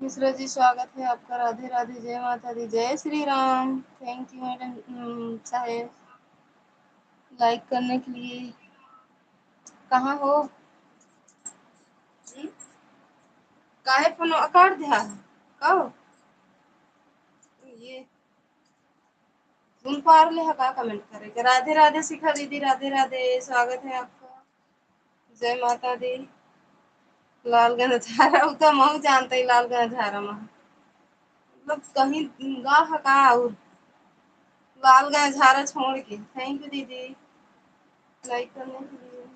मिश्रा जी स्वागत है आपका। राधे राधे, जय माता दी, जय Shri Ram. Thank you madam साहेब लाइक करने के लिए। कहाँ हो? काहे फोन काट दिया? कहो ये सुन पा रहे हैं का कमेंट करे। राधे राधे शिखा दीदी, राधे राधे, स्वागत है आपका। जय माता दी। लालगंज झारा तो मऊ जानते ही, लालगंज झारा में मतलब कहीं गा हका और लालगंज झारा छोड़ के। थैंक यू दीदी लाइक करने के लिए।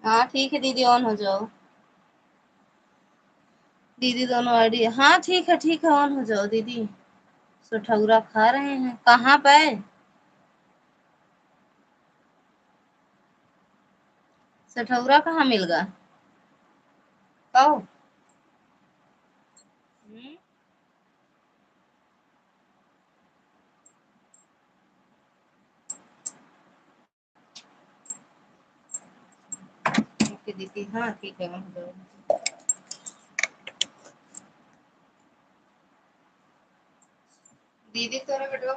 हाँ ठीक है दीदी, ऑन हो जाओ। दीदी दोनों आईडी, हाँ ठीक है, ऑन हो जाओ दीदी। सुठौरा खा रहे हैं कहाँ पे? सठौरा कहाँ मिल गया? कहो। ओके दीदी, हाँ ठीक है, ऑन हो जाओ। दीदी तोरा बेटवा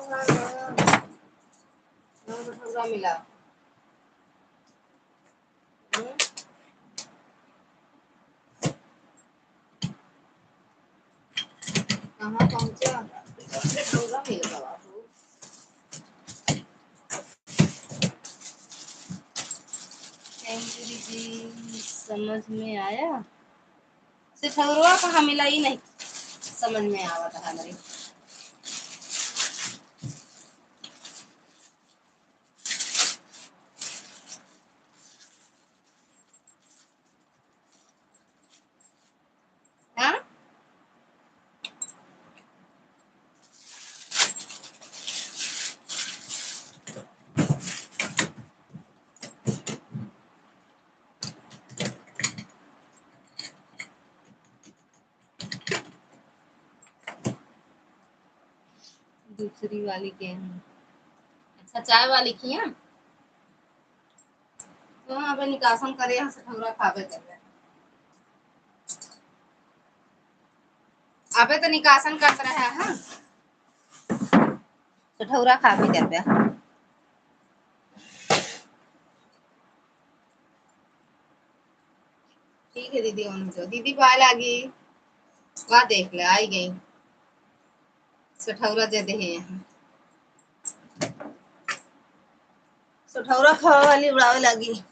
सठौरा मिला। कहाँ पहुँचा? सठौरा मिल गया बाबू। थैंक यू दीदी, समझ में आया। सठौरा कहाँ मिला ही नहीं समझ में आवा था हमारे। हाँ दूसरी वाली के हैं। अच्छा चाय वाली की है तो वहाँ पे निकासन करे, यहाँ सठौरा खावे कर। अबे तो निकासन कर रहा है। हाँ सठौरा खावे कर पे। ठीक है दीदी, ऑन हो जाओ। दीदी को आ लगी वहाँ देख ले, आई गई। सठौरा दे दे यहाँ। सठौरा खावा वाली उड़ावे लगी।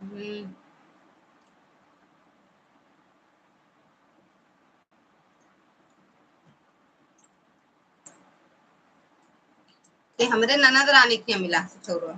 हम्म। ते हमरे ननद रानी के मिला छोरो।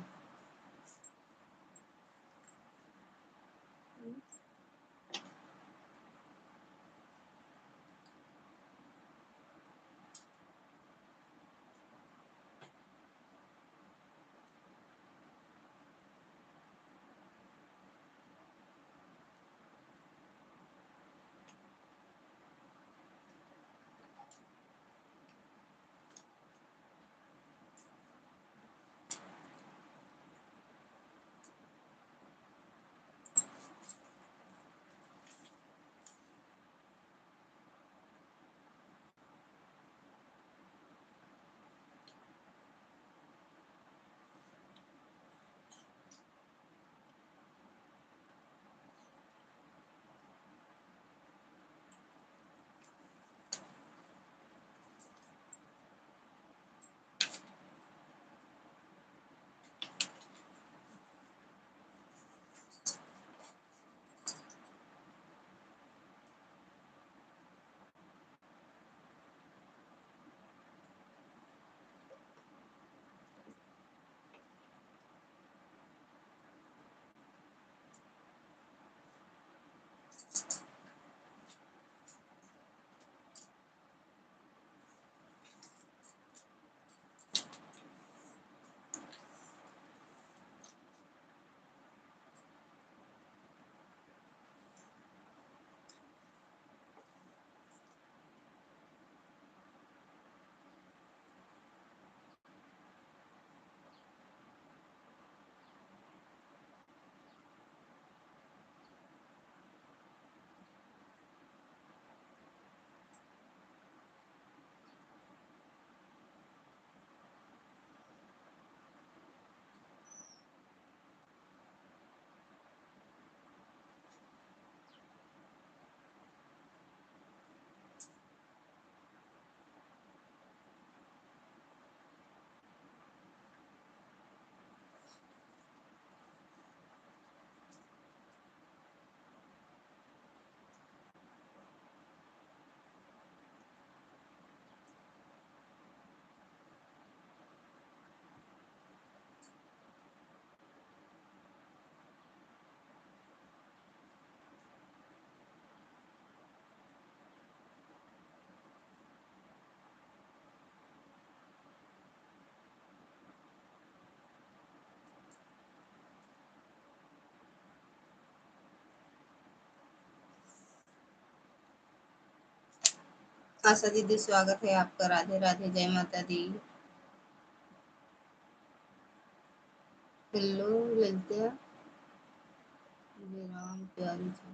आशा दीदी स्वागत है आपका। राधे राधे, जय माता दी। हेलो ललिता जी, राम प्यारी जी,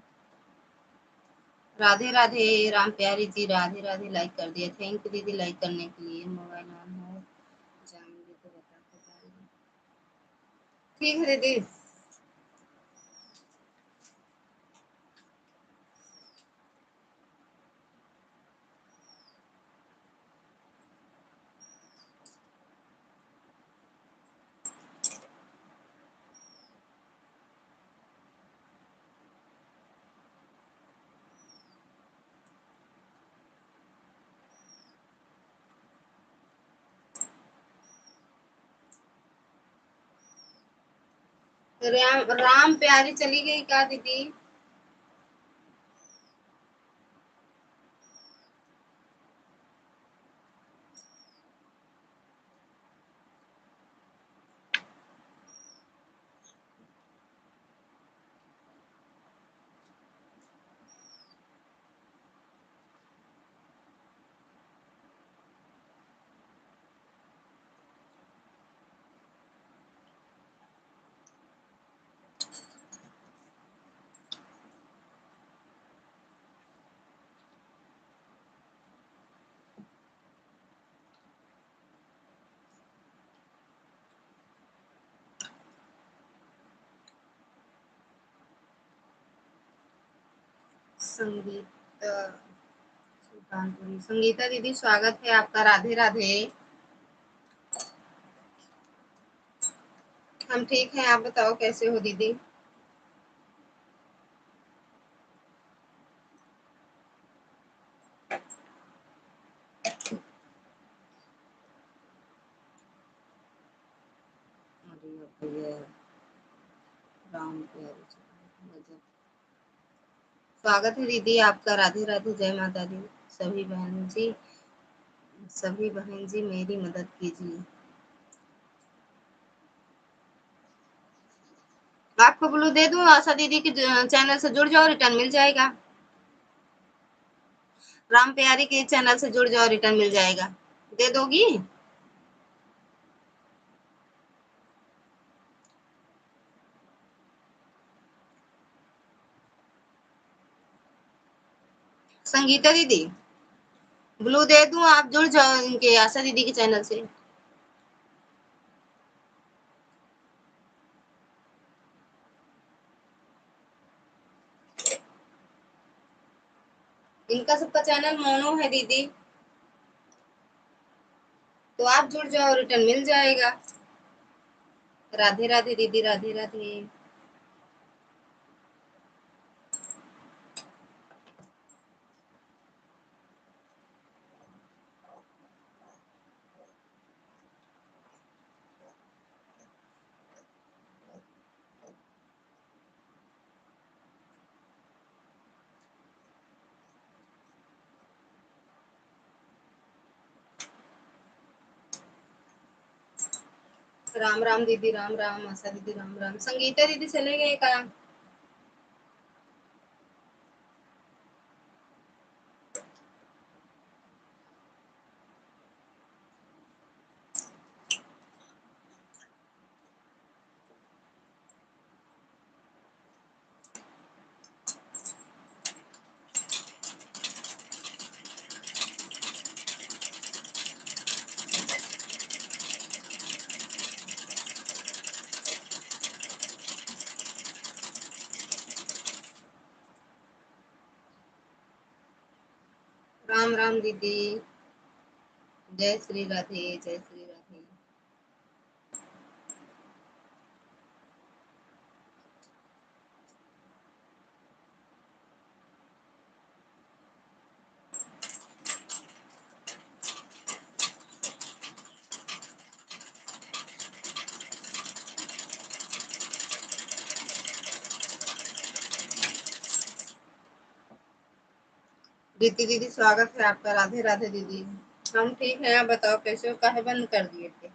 राधे राधे। राम प्यारी जी राधे राधे, लाइक कर दिया, थैंक यू दीदी लाइक करने के लिए। मोबाइल ऑन है, जाएंगे तो बताते जाएंगे। ठीक है दीदी। राम प्यारी चली गई क्या दीदी? संगीता सुल्तानपुरी, संगीता दीदी स्वागत है आपका। राधे राधे। हम ठीक हैं, आप बताओ कैसे हो दीदी? ये राम प्यारे गजब। स्वागत है दीदी आपका। राधे राधे, जय माता दी। सभी बहन जी, सभी बहन जी मेरी मदद कीजिए। आपको ब्लू दे दूं? आशा दीदी के चैनल से जुड़ जाओ, रिटर्न मिल जाएगा। राम प्यारी के चैनल से जुड़ जाओ, रिटर्न मिल जाएगा। दे दोगी? संगीता दीदी ब्लू दे दूं? आप जुड़ जाओ इनके आशा दीदी के चैनल से। इनका सबका चैनल मोनो है दीदी, तो आप जुड़ जाओ, रिटर्न मिल जाएगा। राधे राधे दीदी, राधे राधे। राम राम दीदी, राम राम। आशा दीदी राम राम। संगीता दीदी चले गए का? राम राम दीदी, जय श्री राधे, जय श्री राधे। दीदी दीदी स्वागत है आपका। राधे राधे दीदी। हम ठीक है, आप बताओ कैसे हो? काहे बंद कर दिए थे?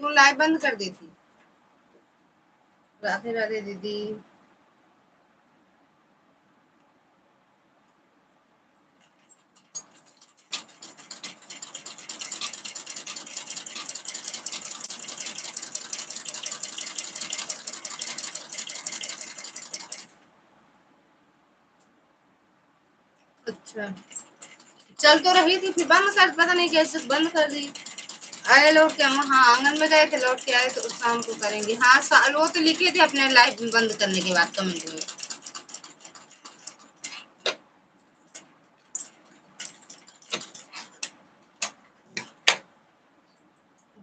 क्यों लाइव बंद कर दी थी? राधे राधे दीदी। अच्छा, चल तो रही थी, फिर बंद कर, पता नहीं कैसे बंद कर दी। आए लौट के हम, हाँ आंगन में गए थे, लौट के आए तो शाम को करेंगे। हाँ वो तो लिखे थे अपने लाइव बंद करने के बाद कमेंट में।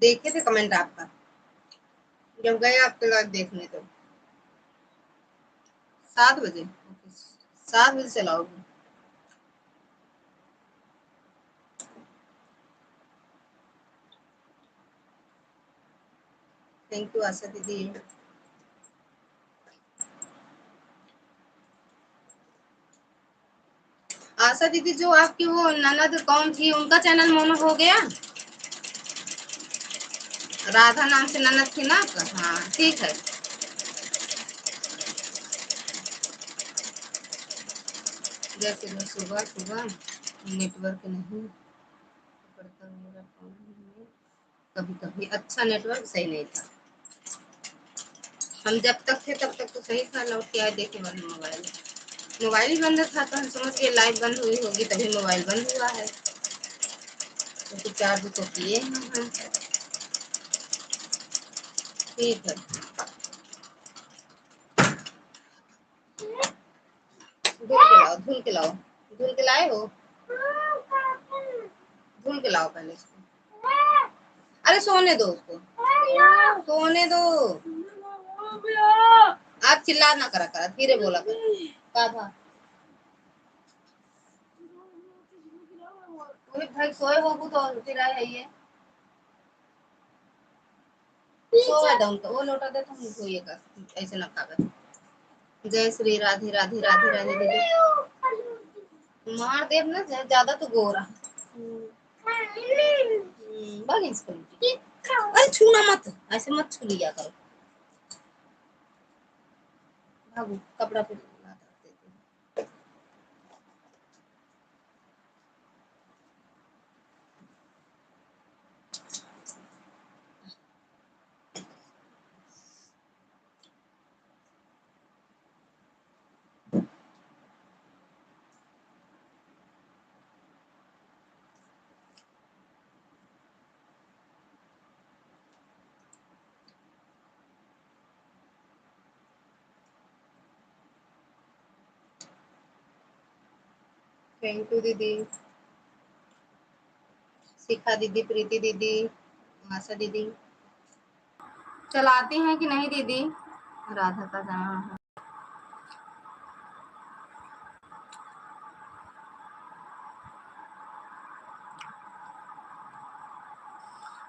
देखे थे कमेंट आपका जब गए आपके लाइव देखने। तो 7 बजे? 7 बजे चलाओगे? थैंक यू आशा दीदी। आशा दीदी, जो आपकी वो ननद कौन थी, उनका चैनल मोनो हो गया? राधा नाम से ननद थी ना आपका? हाँ ठीक है। जैसे मैं सुबह सुबह नेटवर्क नहीं पड़ता मेरा फोन में, कभी कभी अच्छा नेटवर्क सही नहीं था। हम जब तक थे तब तक तो सही था, लौट के आए देखे बंद मोबाइल। मोबाइल ही बंद था तो हम समझ के लाइव बंद हुई होगी, तभी मोबाइल बंद हुआ है। तो चार्ज तो किए हैं हम। ठीक है। धुल के लाओ, धुल के लाए हो? धुल के लाओ पहले इसको। अरे सोने दो उसको, सोने दो। आप चिल्ला ना करा करा, धीरे बोला कर। का था वही भाई सोए होगू तो तेरा है ये सोए दम तो वो लोटा दे तुम सोइए कर ऐसे ना खावे। जय श्री राधे राधे राधे राधे दीदी मार देव ना ज्यादा तो गोरा भागी इसको अरे छूना मत ऐसे मत छू लिया करो भागो कपड़ा पे थैंक यू दीदी शिखा दीदी प्रीति दीदी आशा दीदी चलाती हैं कि नहीं दीदी राधा का जाना है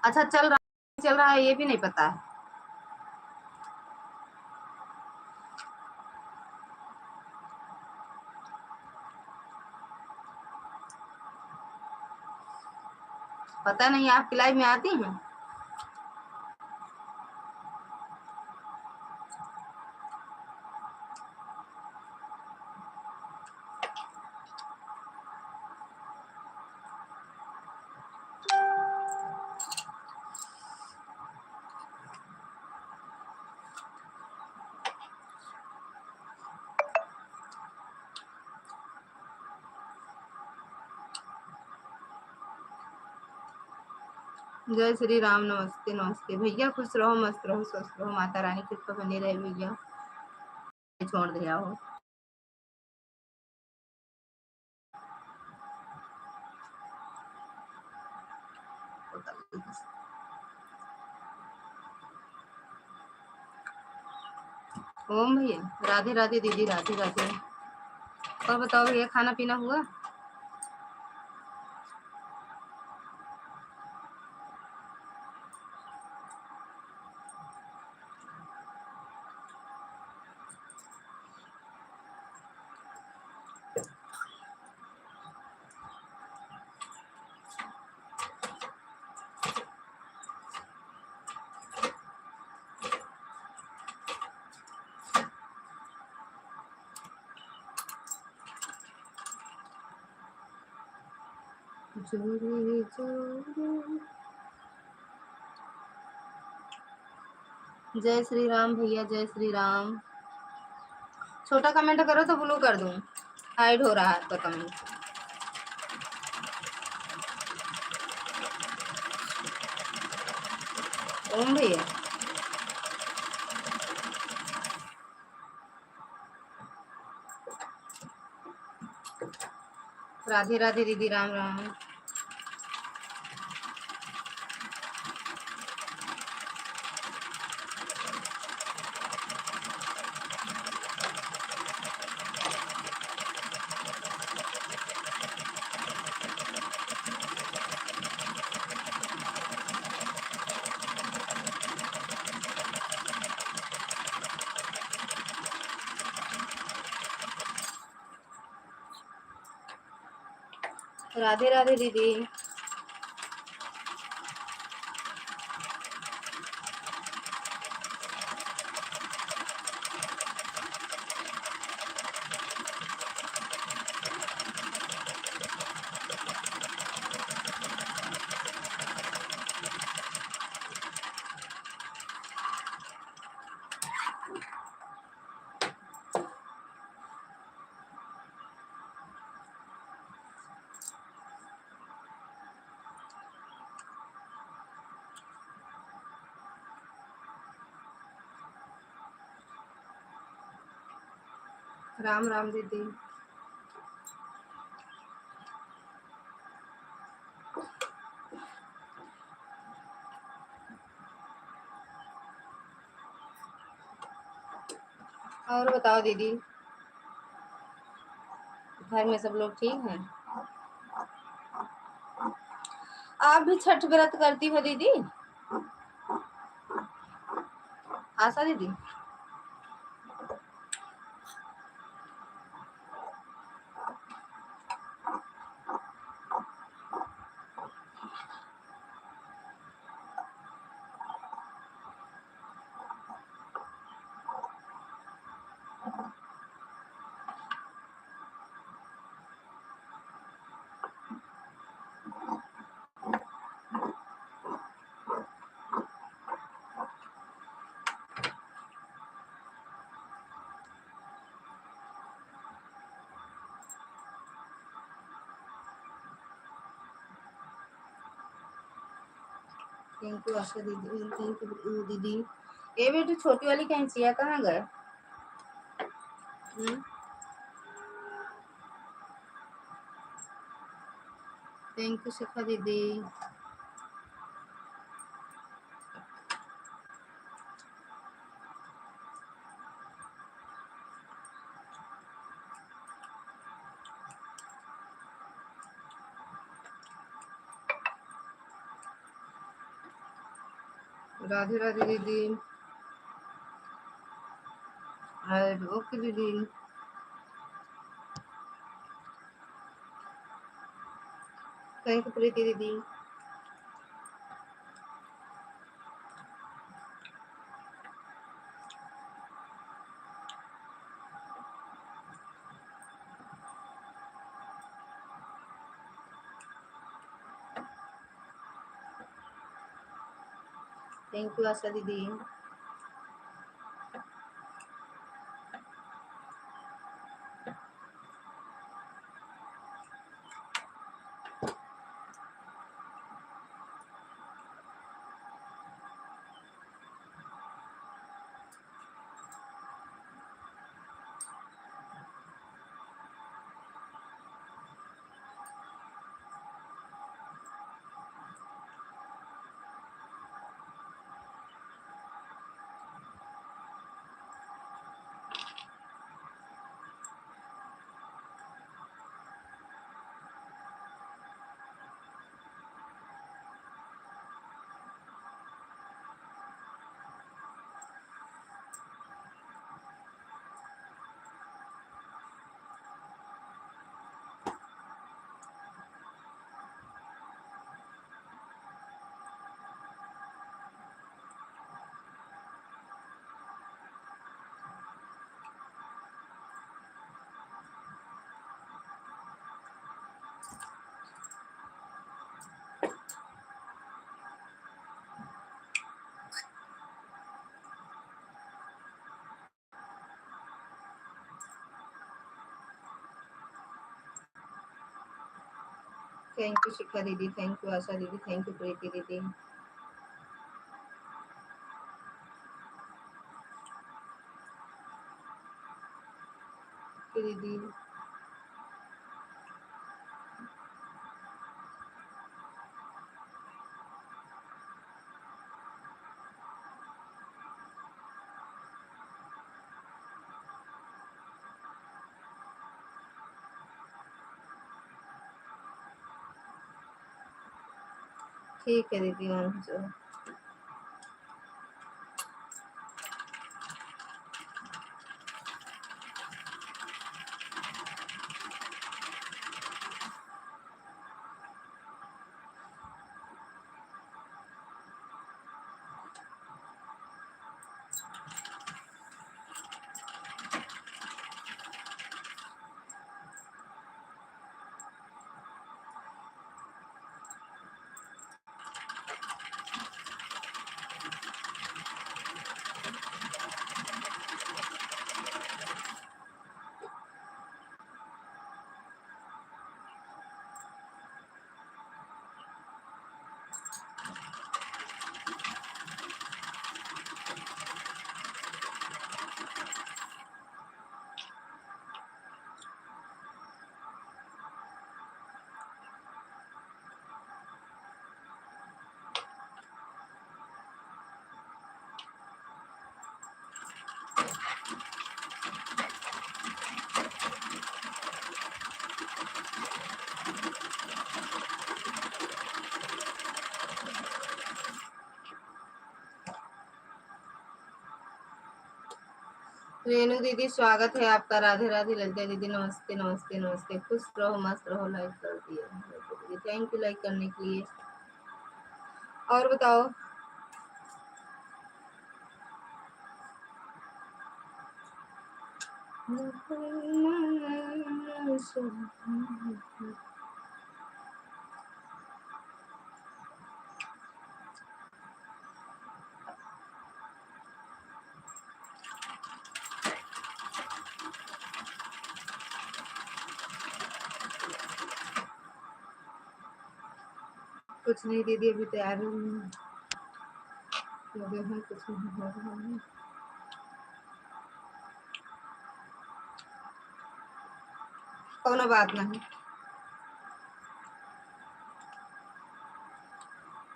अच्छा चल रहा है ये भी नहीं पता है पता नहीं आपकी लाइव में आती हैं जय श्री राम नमस्ते नमस्ते भैया खुश रहो मस्त रहो स्वस्थ रहो माता रानी कृपा बनी रहे भैया छोड़ दिया हो ओम भैया राधे राधे दीदी राधे राधे और बताओ भैया खाना पीना हुआ जय श्री राम भैया जय श्री राम छोटा कमेंट करो तो ब्लू कर दूं हाइड हो रहा है आपका कमेंट ओम भैया राधे राधे दीदी राम राम राधे राधे दीदी राम राम दीदी बताओ दीदी, घर में सब लोग ठीक हैं? आप भी छठ व्रत करती हो दीदी? आशा दीदी, थैंक यू आशा दीदी, थैंक यू दीदी। ये बेटी छोटी वाली कैंचिया कहाँ गए? थैंक यू शिखा दीदी। राधे राधे दीदी। ओके दीदी। थैंक यू प्रीति दीदी। थैंक यू आशा दीदी। थैंक यू शिखा दीदी, थैंक यू आशा दीदी, थैंक यू प्रीति दीदी। दीदी ठीक है दीदी। रेणु दीदी स्वागत है आपका। राधे राधे। ललिता दीदी नमस्ते नमस्ते नमस्ते। खुश रहो मस्त रहो। लाइक कर दिए, थैंक यू लाइक करने के लिए। और बताओ। कुछ नहीं दीदी, अभी तैयार हो गए हैं, कुछ नहीं हो रहा है। कोनो बात नहीं।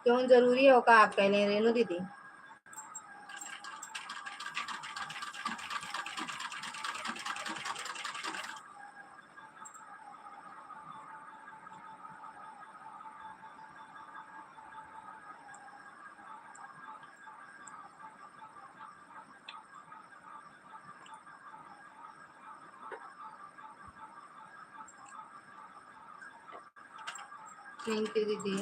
क्यों जरूरी होगा आप कह लें रेणु दीदी? थैंक यू दीदी।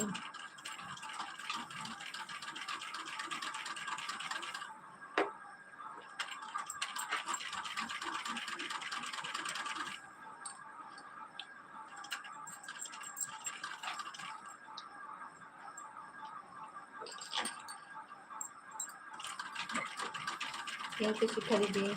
थैंक यू शिखा दीदी।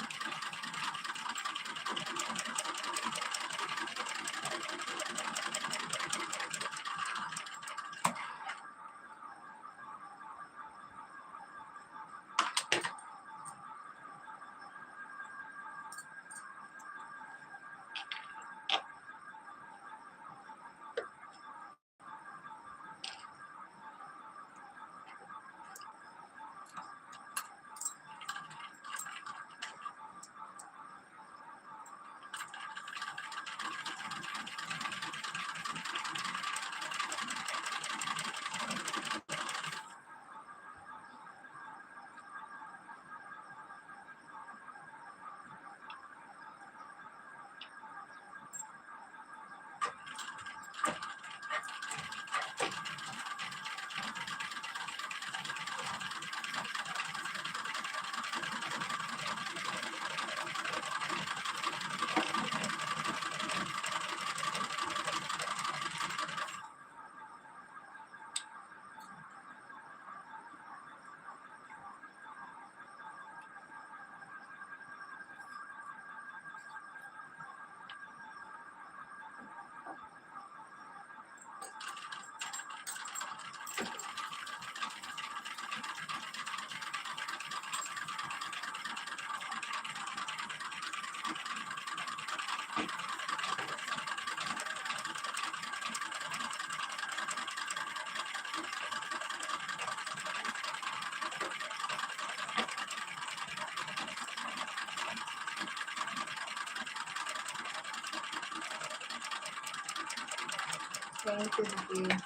थैंक यू दीदी।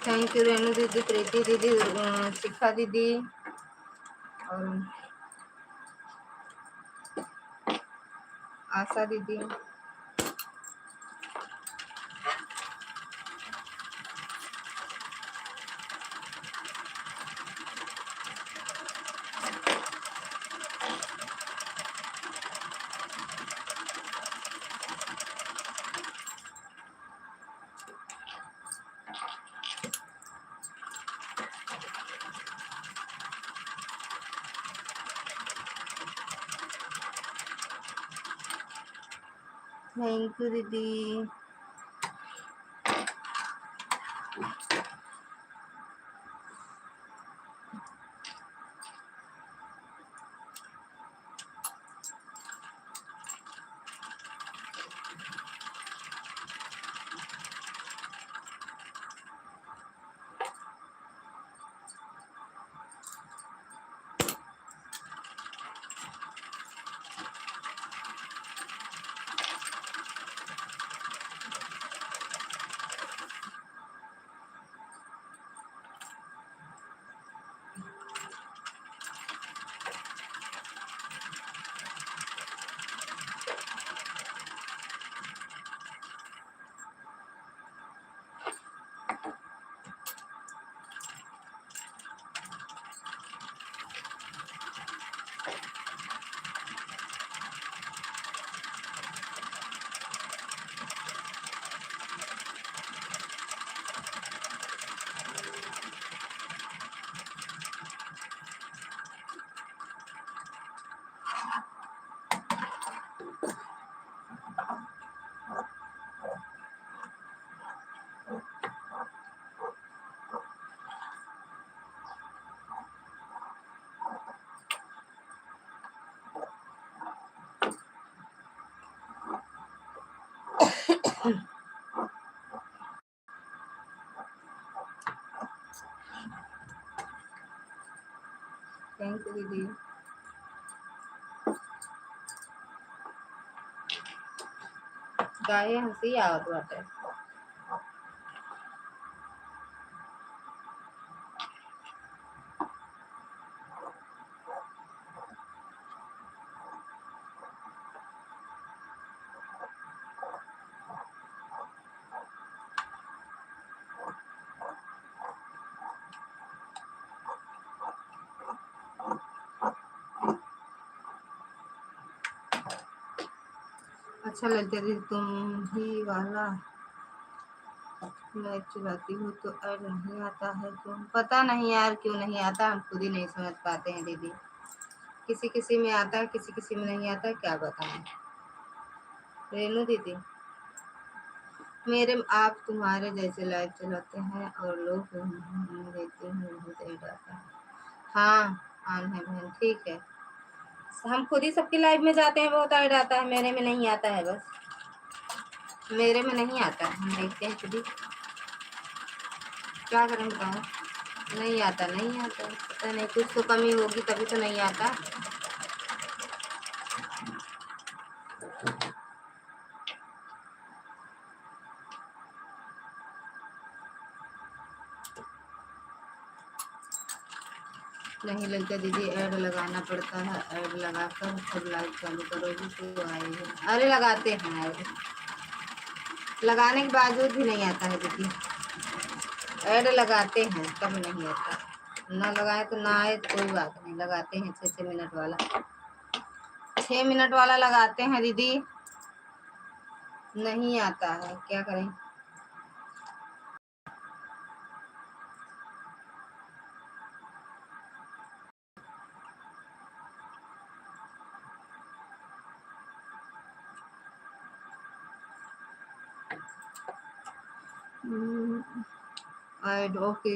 थैंक यू रेणु दीदी, प्रीति दीदी, शिखा दीदी और आशा दीदी। थैंक यू दीदी। थैंक यू दीदी। काहे हंसी आवत बाटे? अच्छा लगता है तुम ही वाला लाइव चलाती हूँ तो ऐड नहीं आता है क्यों? पता नहीं यार क्यों नहीं आता, हम खुद ही नहीं समझ पाते हैं दीदी। किसी किसी में आता है, किसी किसी में नहीं आता, क्या बताएं। रेनू दीदी, मेरे आप तुम्हारे जैसे लाइव चलाते हैं और लोग देते हैं, बहुत ऐड आता है। हाँ आन है बहन, ठीक है। हम खुद ही सबकी लाइव में जाते हैं, बहुत ऐड आता है, मेरे में नहीं आता है। बस मेरे में नहीं आता है, हम देखते हैं खुद ही, क्या करें बताओ। नहीं आता, नहीं आता, पता नहीं कुछ तो कमी होगी तभी तो नहीं आता। नहीं लगता दीदी, ऐड लगाना पड़ता है, ऐड लगाकर फिर लाइव चालू करोगी तो आएगा। अरे लगाते हैं ऐड, लगाने के बावजूद भी नहीं आता है दीदी। ऐड लगाते हैं तब नहीं आता, ना लगाए तो ना आए तो कोई बात नहीं, लगाते हैं 6-6 मिनट वाला, 6 मिनट वाला लगाते हैं दीदी, नहीं आता है, क्या करें। Add okay.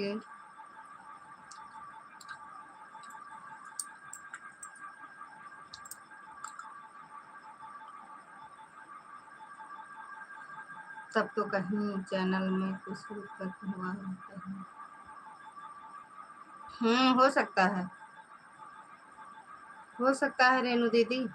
तब तो कहीं चैनल में कुछ दिक्कत हुआ है कहीं। हो सकता है, हो सकता है रेनू दीदी।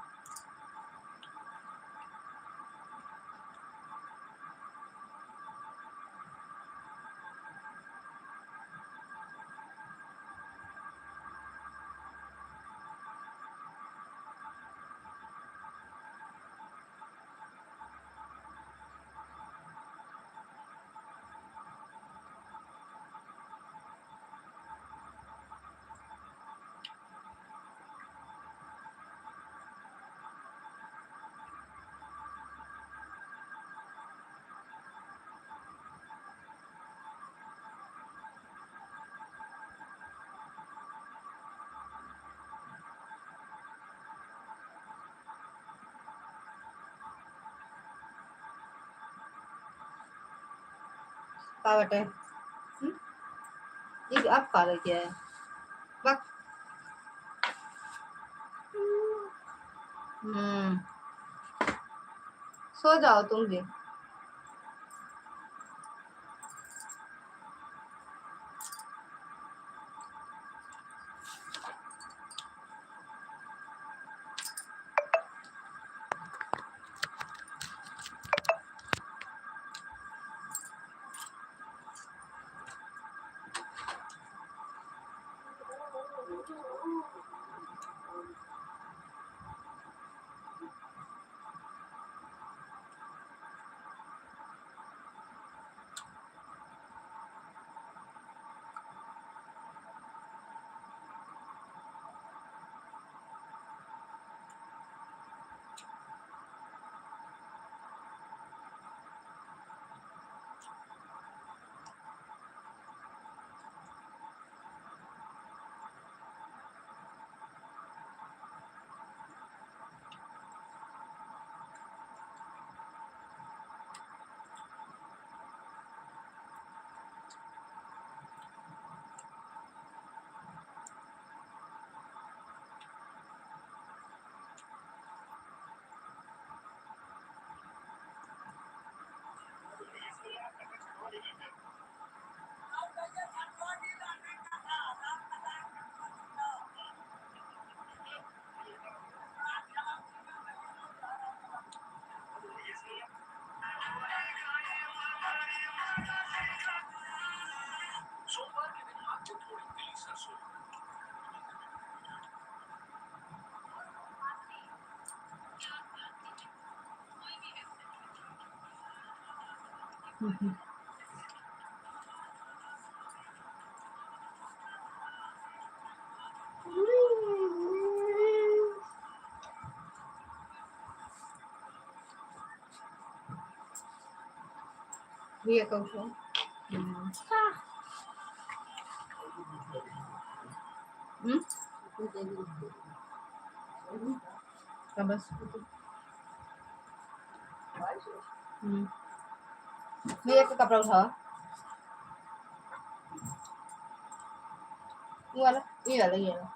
क्या बटे? ये अब पागल किया है बक। हम्म सो जाओ तुम भी। ये कहूँ तो बस भैया का कपड़ा उठाओ, ये वाला ये वाला ये वाला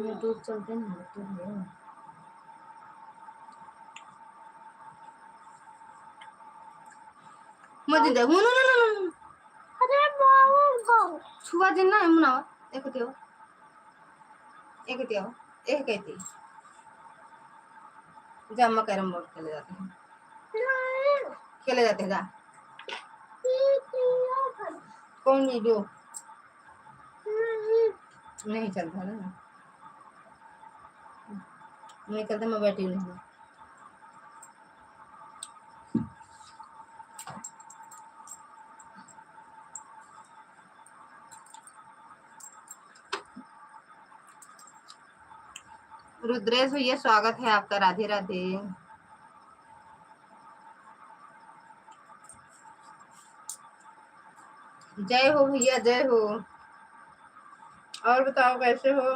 यूट्यूब चलते हैं यूट्यूब में। मुझे दे नो नो नो नो अरे बाबू छुआ दिन ना मुना एक दियो एक कहती जा हम कैरम बोर्ड खेले जाते हैं, खेले जाते हैं जा कौन वीडियो नहीं चलता ना, नहीं चलता, मैं बैठी नहीं। रुद्रेश भैया स्वागत है आपका, राधे राधे। जय हो भैया जय हो। और बताओ कैसे हो?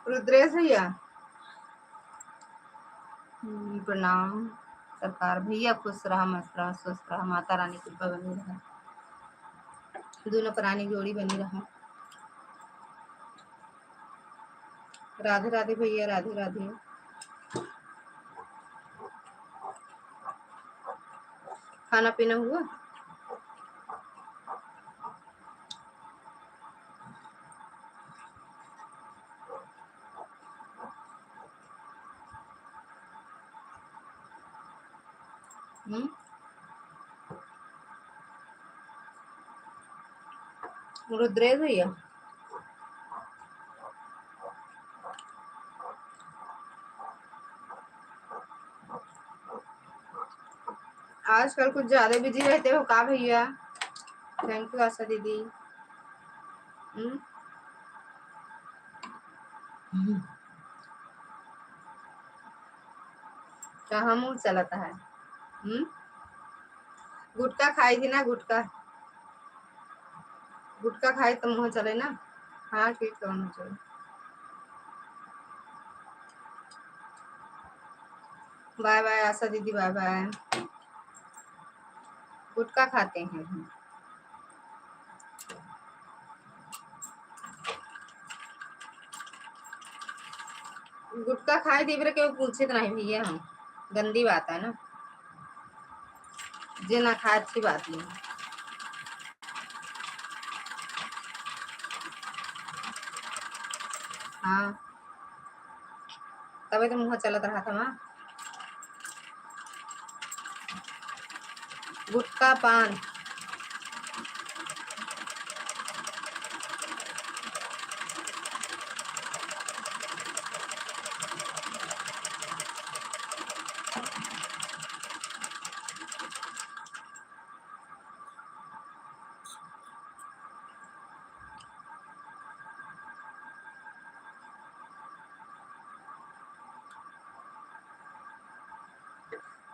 रुद्रेश भैया प्रणाम सरकार। भैया खुश रहा मस्त रहा स्वस्थ रहा, माता रानी कृपा बनी रहा, दोनों प्राणी जोड़ी बनी रहा। राधे राधे भैया राधे राधे। खाना पीना हुआ? रुद्रेश भैया आजकल कुछ ज्यादा बिजी रहते हो का भैया? थैंक यू आशा दीदी। कहाँ मुँह चलाता है? गुटखा खाई थी ना, गुटखा खाई तो मुँह चले ना। हाँ ठीक है मुँह चले। बाय बाय आशा दीदी बाय बाय। गुटखा खाते हैं हम। गुटखा खाए थे फिर क्यों पूछे तो नहीं भैया, हम गंदी बात है ना, जे ना खाए अच्छी बात नहीं। हाँ तभी तो मुँह चलत रहा था वहाँ। गुटखा पान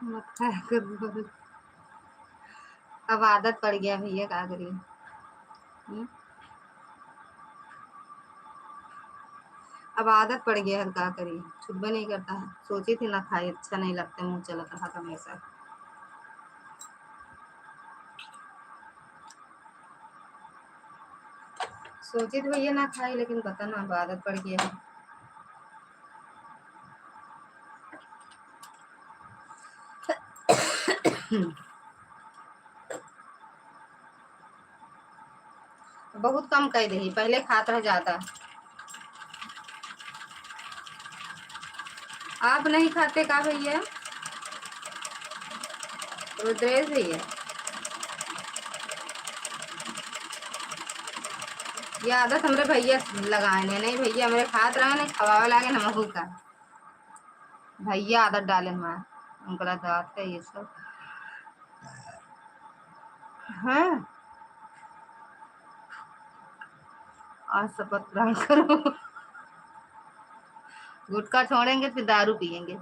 मत खाया करो। अब आदत पड़ गया भैया क्या करिए। अब आदत पड़ गया है क्या करिए, छुटबे नहीं करता है। सोची थी ना खाई, अच्छा नहीं लगता, मुँह चलत रहा था हमेशा। सोची थी भैया ना खाई, लेकिन पता ना अब आदत पड़ गया है। बहुत कम कर दही, पहले खात रह ज्यादा। आप नहीं खाते का भैया? रुद्रेश भैया, ये आदत हमरे भैया लगाए ने। नहीं भैया हमरे खात रहे ने, खवावे लागे न महू का। भैया आदत डाले हमारे, उनका दांत का ये सब। हाँ, आज शपथ ग्रहण करो। गुटखा छोड़ेंगे फिर दारू पियेंगे।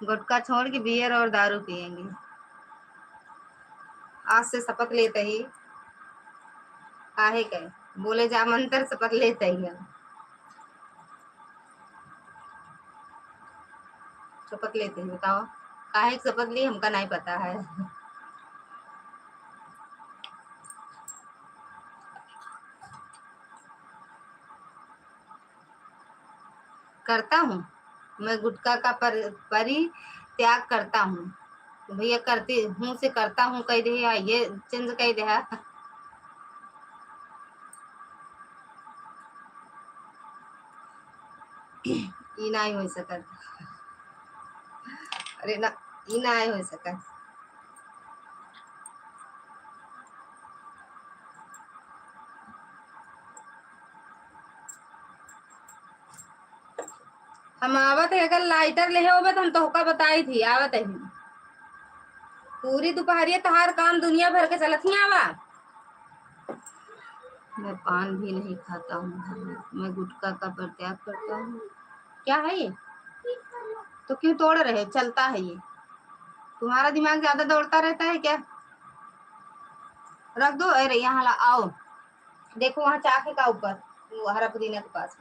गुटखा छोड़ के बियर और दारू पियेंगे। आज से शपथ लेते ही। काहे के बोले जा मंत्र, शपथ लेते ही हम। शपथ लेते ही, बताओ काहे शपथ ली, हमका नहीं पता है। करता हूँ मैं गुटखा का परित्याग करता हूँ। तो भैया करती हूँ से करता हूँ कह दे, ये चेंज कह दे। ई नहीं हो सकत। अरे ना, ई नहीं हो सकत। हम आवत है, अगर लाइटर ले होबे तो हम तोहका बताई थी आवत है। पूरी दोपहरिया तहार काम दुनिया भर के चलत ही आवा। मैं पान भी नहीं खाता हूँ, मैं गुटखा का परित्याग करता हूँ। क्या है ये? तो क्यों तोड़ रहे? चलता है ये। तुम्हारा दिमाग ज्यादा दौड़ता रहता है क्या? रख दो। अरे यहाँ ला आओ, देखो वहाँ चाके का ऊपर, वो हरा पुदीना के पास।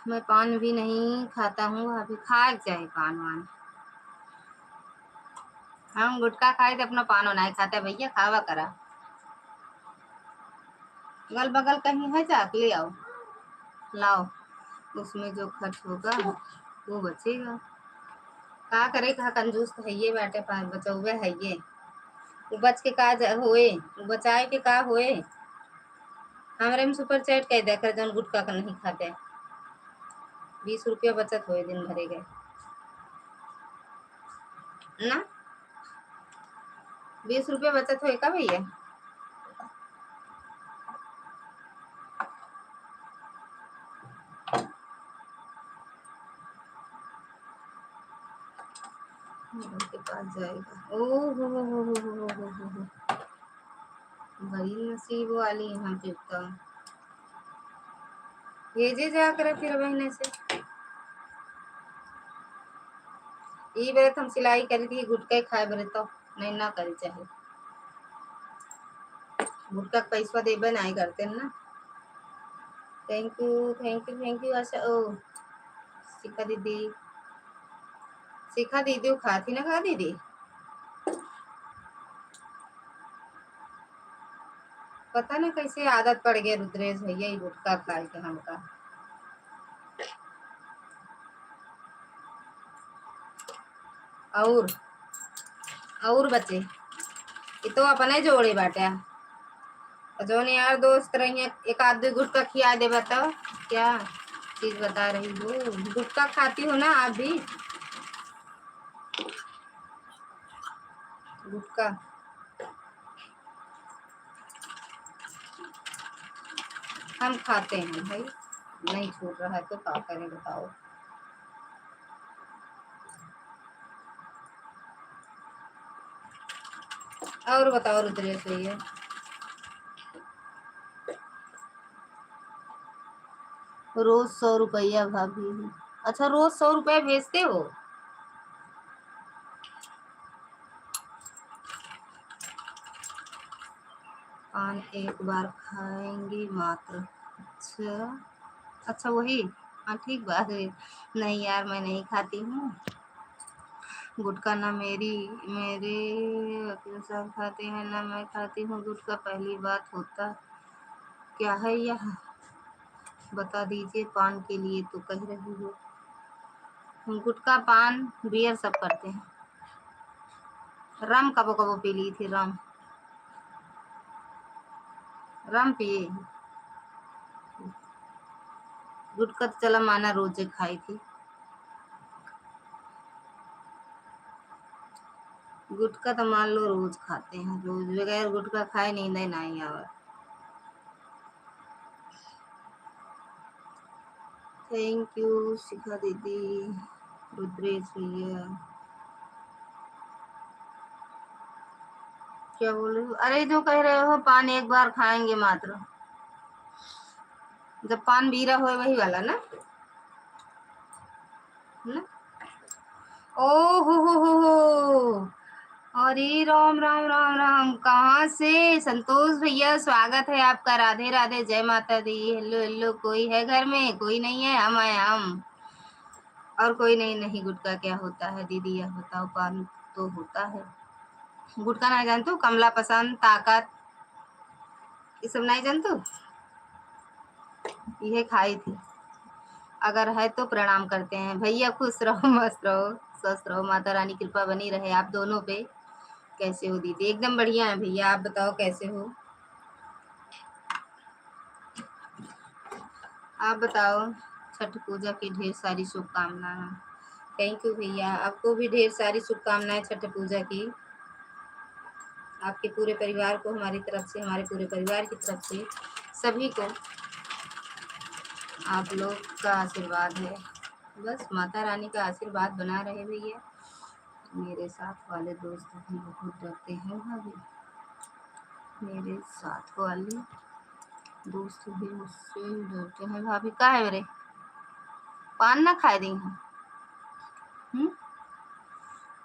मैं पान भी नहीं खाता हूँ, अभी खा जाए पान वान। हम गुटखा खाए तो अपना पान नहीं खाते भैया, खावा करा। अगल बगल कहीं है चाक, ले आओ, लाओ। उसमें जो खर्च होगा वो बचेगा। का करे, कहा कंजूस है ये बैठे, पान बचौवे है ये। वो बच के का होए, बचाए के का होए। हमारे में सुपर चैट कह दे कर, जन गुटखा का नहीं खाते। 20 रुपया बचत हुए दिन भरे गए ना। 20 रुपया बचत हुए का भैया? के पास जाएगा। ओ हो। बड़ी नसीब वाली हम पे तो। भेजे जा कर फिर बहने से। ये बेरे हम सिलाई करी थी, गुटका खाए बेरे तो नहीं ना करी चाहे। गुटका पैसा देबे नहीं करते ना। Thank you thank you thank you. अच्छा ओ शिखा दीदी, शिखा दीदी वो खाती ना, खा दीदी। पता ना कैसे आदत पड़ गया रुद्रेश भैया ये गुटखा खाए के हमका। और बचे ये तो अपने जोड़े बाटे। जो ने यार दोस्त रही है, एक आध गुटखा खिया दे, बताओ क्या चीज बता रही हो। गुटखा खाती हो ना आप भी? गुटखा हम खाते हैं भाई, नहीं छूट रहा है तो क्या करें बताओ। और बताओ रुद्रेश भैया। रोज 100 रुपया भाभी? अच्छा रोज 100 रुपया भेजते हो? पान एक बार खाएंगी मात्र? अच्छा अच्छा वही। हाँ ठीक बात है। नहीं यार मैं नहीं खाती हूँ गुटखा, ना मेरे वकील साहब खाते हैं ना मैं खाती हूँ गुटखा। पहली बात होता क्या है यह बता दीजिए। पान के लिए तो कह रही हो, हम गुटखा पान बियर सब करते हैं। रम कबो कबो पी ली थी, रम। राम पिए गुटखा तो चला माना रोजे खाई थी। गुटखा तो मान लो रोज खाते हैं, रोज बगैर गुटखा खाए नींद ही नहीं आवा। थैंक यू शिखा दीदी, रुद्रेश भैया। क्या बोल रहे हो? अरे जो कह रहे हो पान एक बार खाएंगे मात्र, जब पान बीरा हो वही वाला ना? ओ हो। अरे राम राम राम राम, कहाँ से? संतोष भैया स्वागत है आपका, राधे राधे, जय माता दी। हेलो हेलो, कोई है घर में? कोई नहीं है, हम आए हम, और कोई नहीं। नहीं गुटखा क्या होता है दीदी, यह बताओ। पान तो होता है। गुटखा नहीं जानते हो? कमला पसंद, ताकत, ये सब नहीं जानते हो? यह खाई थी। अगर है तो प्रणाम करते हैं भैया। खुश रहो, मस्त रहो, स्वस्थ रहो, माता रानी कृपा बनी रहे आप दोनों पे। कैसे हो दीदी? एकदम बढ़िया है भैया, आप बताओ कैसे हो? आप बताओ। छठ पूजा की ढेर सारी शुभकामनाएं। थैंक यू भैया, आपको भी ढेर सारी शुभकामनाएं छठ पूजा की। आपके पूरे परिवार को हमारी तरफ से, हमारे पूरे परिवार की तरफ से सभी को आप लोग का आशीर्वाद है। बस माता रानी का आशीर्वाद बना रहे भैया। मेरे साथ वाले दोस्त भी बहुत डरते हैं भाभी, मेरे साथ वाले दोस्त भी मुझसे डरते हैं भाभी। का है मेरे? पान ना खा दी हैं?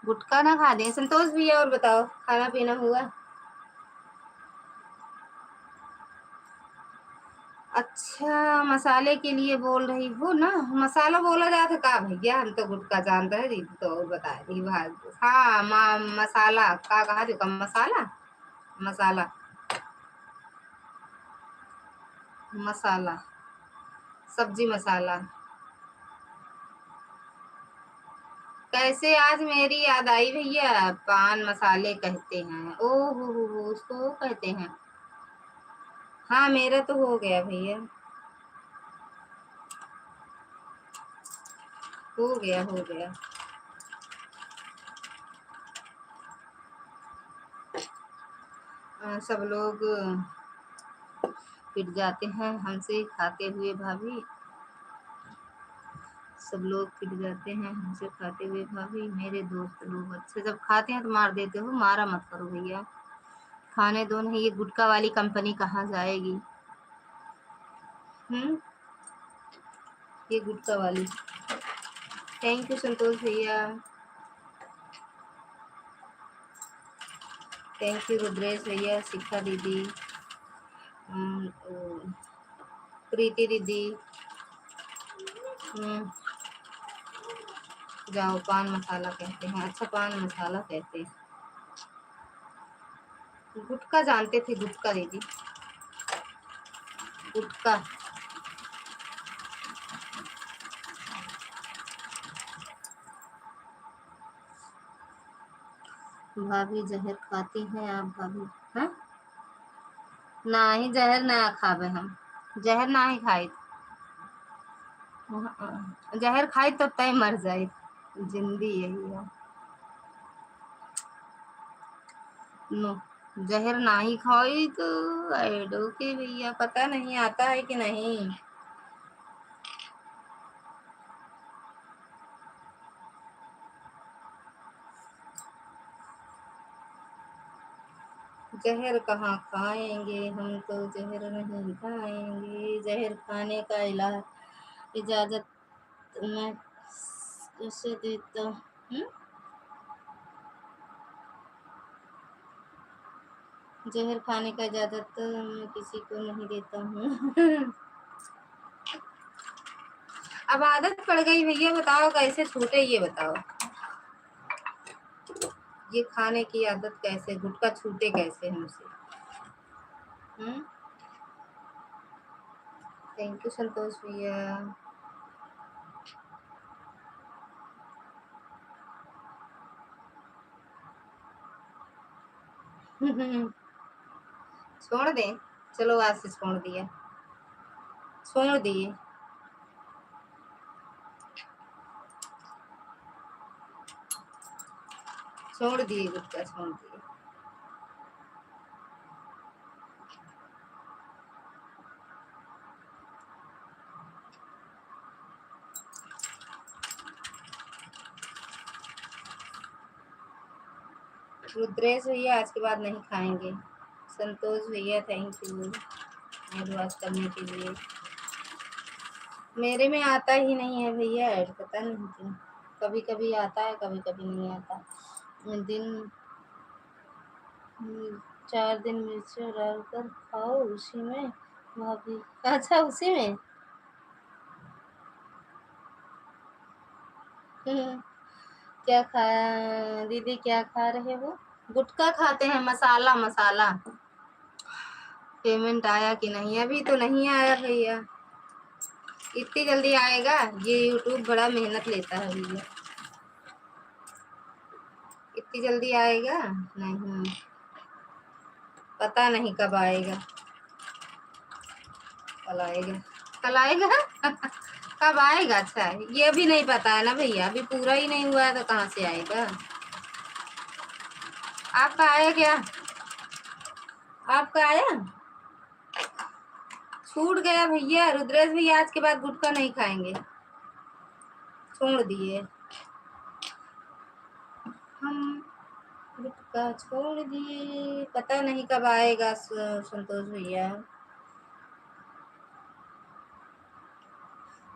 गुटखा ना खा दें? संतोष भैया और बताओ, खाना पीना हुआ? अच्छा, मसाले के लिए बोल रही हो ना? मसाला बोला जाता का भैया? हम तो गुटखा जानते हैं दीदी, तो और बता दी भाई। हाँ मसाला का कहा जो? कम मसाला, मसाला, मसाला, सब्जी मसाला। कैसे आज मेरी याद आई भैया? पान मसाले कहते हैं। हो, उसको कहते हैं। हाँ मेरा तो हो गया भैया, हो गया हो गया। सब लोग पिट जाते हैं हमसे खाते हुए भाभी, सब लोग पिट जाते हैं हमसे खाते हुए भाभी। मेरे दोस्त लोग अच्छे जब खाते हैं तो मार देते हो, मारा मत करो भैया, खाने दो। नहीं ये गुटखा वाली कंपनी कहाँ जाएगी? ये गुटखा वाली। थैंक यू संतोष भैया, थैंक यू रुद्रेश भैया, शिखा दीदी, प्रीति दीदी। जाओ, पान मसाला कहते हैं। अच्छा पान मसाला कहते हैं। गुटखा जानते थे? गुटखा दीदी, गुटखा। भाभी जहर खाती हैं आप भाभी? हाँ ना ही जहर ना खावे हम, जहर ना ही खाई। जहर खाई तो तय मर जाए, जिंदी यही है। नो, जहर ना ही खाई तो ऐडो के भैया, पता नहीं आता है कि नहीं। जहर कहाँ खाएंगे हम, तो जहर नहीं खाएंगे। जहर खाने का इजाजत मैं कैसे देता हूँ? जहर खाने का इजाजत मैं किसी को नहीं देता हूँ। अब आदत पड़ गई भैया, बताओ कैसे छूटे ये बताओ। ये खाने की आदत कैसे, गुटखा छूटे कैसे हमसे? थैंक यू संतोष भैया। छोड़ दें? चलो आज से छोड़ दिया, छोड़ दिए। छोड़ दिए गुटखा, छोड़ दिए। रुद्रेश भैया आज के बाद नहीं खाएंगे। संतोष भैया थैंक यू मेरे बात करने के लिए। मेरे में आता ही नहीं है भैया ऐड, पता नहीं क्यों। कभी कभी आता है, कभी कभी नहीं आता। दिन 4 दिन मिर्च डालकर खाओ, उसी में भाभी। अच्छा उसी में। क्या खा दीदी, क्या खा रहे हो? गुटखा खाते हैं, मसाला मसाला। पेमेंट आया कि नहीं? अभी तो नहीं आया भैया। इतनी जल्दी आएगा? ये यूट्यूब बड़ा मेहनत लेता है भैया। इतनी जल्दी आएगा नहीं, पता नहीं कब आएगा। कल आएगा, कल आएगा। कब आएगा? अच्छा ये भी नहीं पता है ना भैया, अभी पूरा ही नहीं हुआ है तो कहाँ से आएगा। आपका आया क्या? आपका आया? छूट गया भैया। रुद्रेश भैया आज के बाद गुटखा नहीं खाएंगे, छोड़ दिए हम। गुटखा छोड़ दिए, पता नहीं कब आएगा संतोष भैया।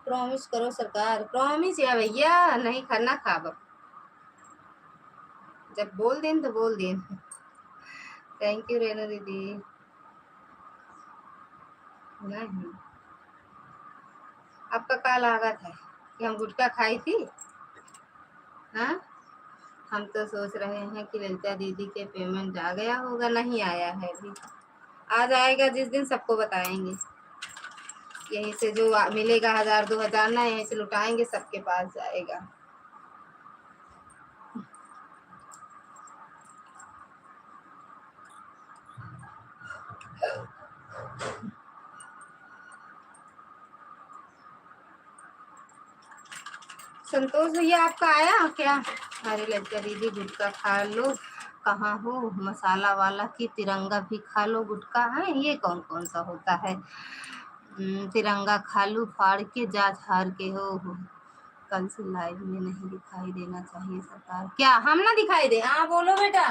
प्रॉमिस करो सरकार। प्रॉमिस या भैया नहीं खाना खाब, जब बोल दें तो बोल दें। थैंक यू रेणु दीदी। नहीं, आपका कल लागत है कि हम गुटखा खाई थी? हाँ, हम तो सोच रहे हैं कि ललिता दीदी के पेमेंट आ गया होगा, नहीं आया है अभी। आज आएगा जिस दिन सबको बताएंगे। यहीं से जो मिलेगा 1000-2000 ना, यहीं से लुटाएंगे, सबके पास जाएगा। संतोष भैया आपका आया क्या? अरे लड़का दीदी गुटखा खा लो, कहाँ हो मसाला वाला की तिरंगा भी खा लो। गुटखा है ये कौन कौन सा होता है? तिरंगा खा लो फाड़ के, जा झाड़ के हो। कल से लाइव में नहीं दिखाई देना चाहिए सरकार। क्या हम ना दिखाई दे? हाँ बोलो बेटा।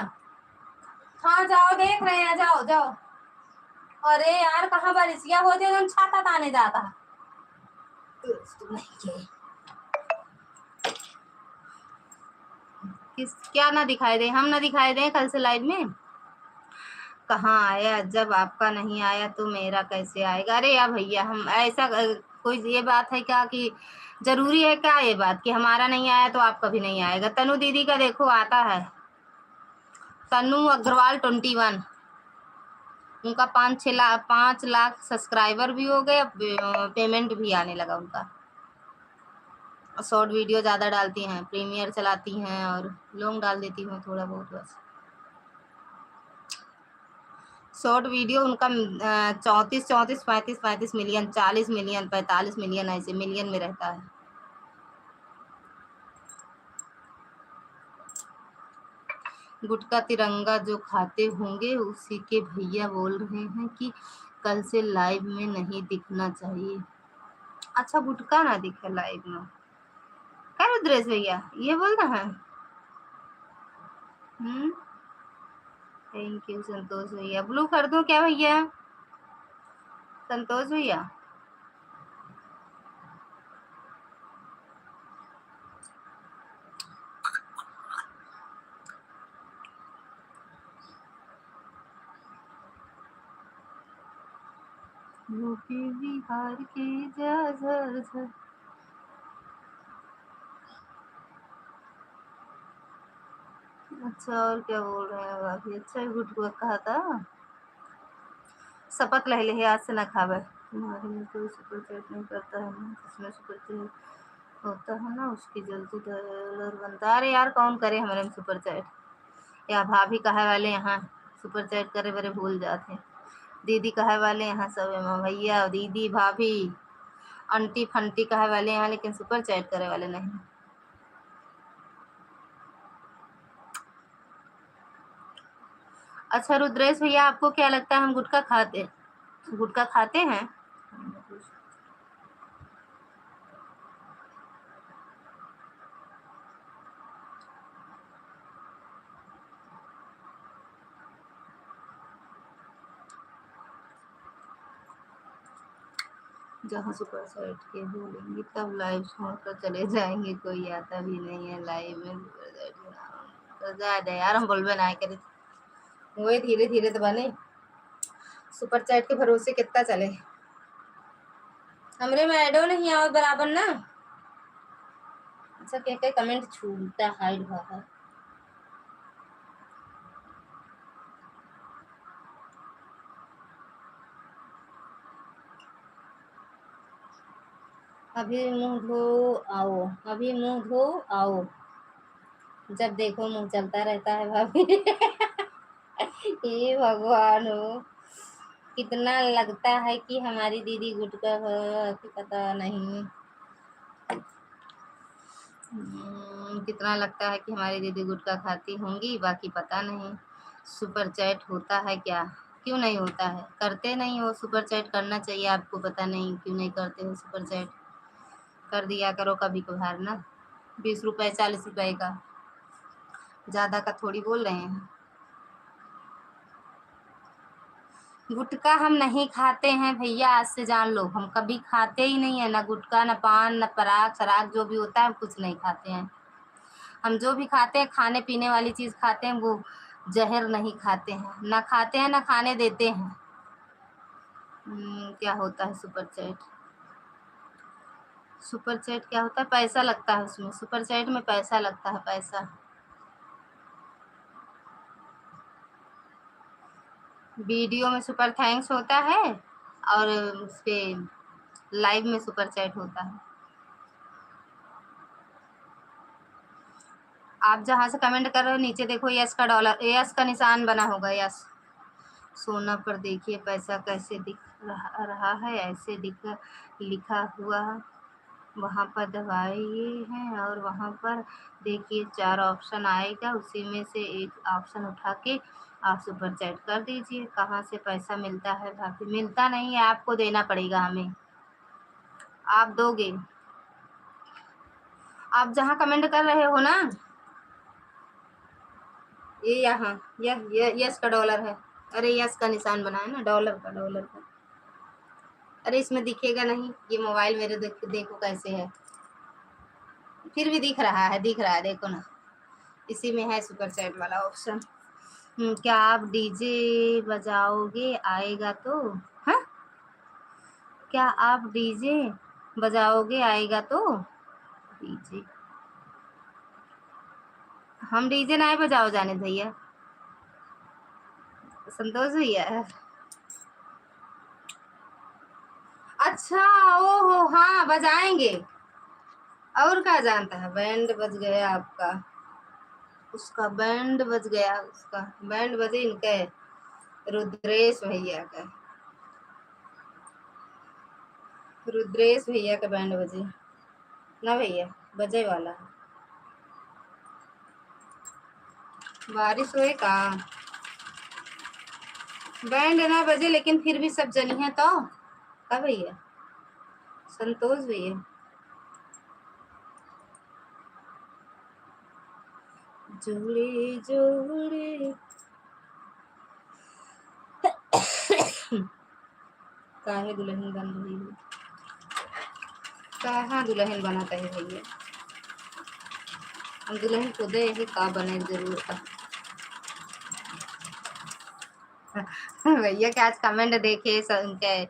हाँ जाओ, देख रहे हैं, जाओ जाओ। अरे यार कहाँ बारिशिया होती है, छाता ताने जाता नहीं। किस क्या ना दिखाई दे? हम ना दिखाई दे कल से लाइव में? कहाँ आया? जब आपका नहीं आया तो मेरा कैसे आएगा? अरे यार भैया, हम ऐसा कोई ये बात है क्या कि जरूरी है क्या ये बात कि हमारा नहीं आया तो आपका भी नहीं आएगा? तनु दीदी का देखो आता है, तनु अग्रवाल 21। उनका 5 लाख सब्सक्राइबर भी हो गए, पेमेंट भी आने लगा उनका। शॉर्ट वीडियो ज़्यादा डालती हैं, प्रीमियर चलाती हैं और लॉन्ग डाल देती हूँ थोड़ा बहुत बस। शॉर्ट वीडियो उनका 34 35 मिलियन, 40 मिलियन, 45 मिलियन, ऐसे मिलियन में रहता है। गुटखा तिरंगा जो खाते होंगे उसी के भैया बोल रहे हैं कि कल से लाइव में नहीं दिखना चाहिए। अच्छा गुटखा ना दिखे लाइव में? क्या रुद्रेश भैया ये बोल रहे हैं? थैंक यू संतोष भैया। ब्लू कर दूं क्या भैया? संतोष भैया यूपी बिहार के जा झर झर। अच्छा और क्या बोल रहे हैं बाकी? अच्छा गुटखा कहा था, शपथ ले ले आज से ना खावे। तुम्हारे में कोई सुपर चैट नहीं करता है ना, जिसमें सुपर चैट होता है ना उसकी जल्दी डॉलर बनता है। अरे यार कौन करे हमारे में सुपर चैट? या भाभी कहे वाले यहाँ सुपर चैट करे बड़े भूल जाते हैं। दीदी कहे वाले यहाँ सब है, भैया दीदी भाभी आंटी फंटी कहे वाले यहाँ, लेकिन सुपर चैट करे वाले नहीं। अच्छा रुद्रेश भैया, आपको क्या लगता है हम गुटखा खाते हैं? जहाँ सुपर सेट के बोलेंगे तब लाइव छोड़कर चले जाएंगे, कोई आता भी नहीं है लाइव में। तो ज्यादा यार हम बोलबे ना करे, वही धीरे धीरे तो बने। सुपर चैट के भरोसे कितना चले, हमरे में ऐडो नहीं आओ बराबर ना। अच्छा क्या क्या कमेंट छूटता हाइड बाहर। अभी मुंह धो आओ, अभी मुंह धो आओ, जब देखो मुंह चलता रहता है भाभी। हे भगवान हो, कितना लगता है कि हमारी दीदी गुटखा कि पता नहीं। कितना लगता है कि हमारी दीदी गुटखा खाती होंगी, बाकी पता नहीं। सुपर चैट होता है क्या? क्यों नहीं होता है? करते नहीं हो सुपर चैट? करना चाहिए आपको, पता नहीं क्यों नहीं करते हो सुपर चैट। कर दिया करो कभी कभार ना, 20 रुपए 40 रुपए का, ज़्यादा का थोड़ी बोल रहे हैं। गुटखा हम नहीं खाते हैं भैया, आज से जान लो, हम कभी खाते ही नहीं है, ना गुटखा ना पान ना पराग शराब जो भी होता है, हम कुछ नहीं खाते हैं। हम जो भी खाते हैं खाने पीने वाली चीज़ खाते हैं, वो जहर नहीं खाते हैं, ना खाते हैं ना खाने देते हैं। क्या होता है सुपर चैट? सुपर चैट क्या होता है? पैसा लगता है उसमें, सुपर चैट में पैसा लगता है, पैसा। वीडियो में सुपर थैंक्स होता है और उस पे लाइव में सुपर चैट होता है। आप जहाँ से कमेंट कर रहे हो नीचे देखो यस का डॉलर, यस का निशान बना होगा, यस। सोना पर देखिए पैसा कैसे दिख रहा है, ऐसे लिखा हुआ, वहाँ पर दबाइए हैं और वहाँ पर देखिए 4 ऑप्शन आएगा, उसी में से एक ऑप्शन उठा के आप सुपर चैट कर दीजिए। कहाँ से पैसा मिलता है भाभी? मिलता नहीं है, आपको देना पड़ेगा हमें। आप दोगे? आप जहाँ कमेंट कर रहे हो ना, ये यहाँ यस का डॉलर है। अरे यस का निशान बना है ना, डॉलर का, डॉलर का। अरे इसमें दिखेगा नहीं, ये मोबाइल मेरे देखो कैसे है, फिर भी दिख रहा है, दिख रहा है, देखो ना, इसी में है सुपर चैट वाला ऑप्शन। क्या आप डीजे बजाओगे आएगा तो? हाँ, क्या आप डीजे बजाओगे आएगा तो? डीजे हम डीजे ना बजाओ जाने भैया, संतोष भैया। अच्छा ओहो हाँ बजाएंगे, और क्या जानता है, बैंड बज गया आपका, उसका बैंड बज गया, उसका बैंड बजे इनके रुद्रेश भैया का, रुद्रेश भैया का बैंड बजे ना भैया, बजे वाला। बारिश हुए का बैंड ना बजे, लेकिन फिर भी सब जनी है तो का भैया, संतोष भैया। जोड़े जोड़े काहे दुल्हन बन रही है, कहाँ दुल्हन बनाता है भैया, हम दुल्हन खुद है का बने जरूर का। भैया के आज कमेंट देखे उनके,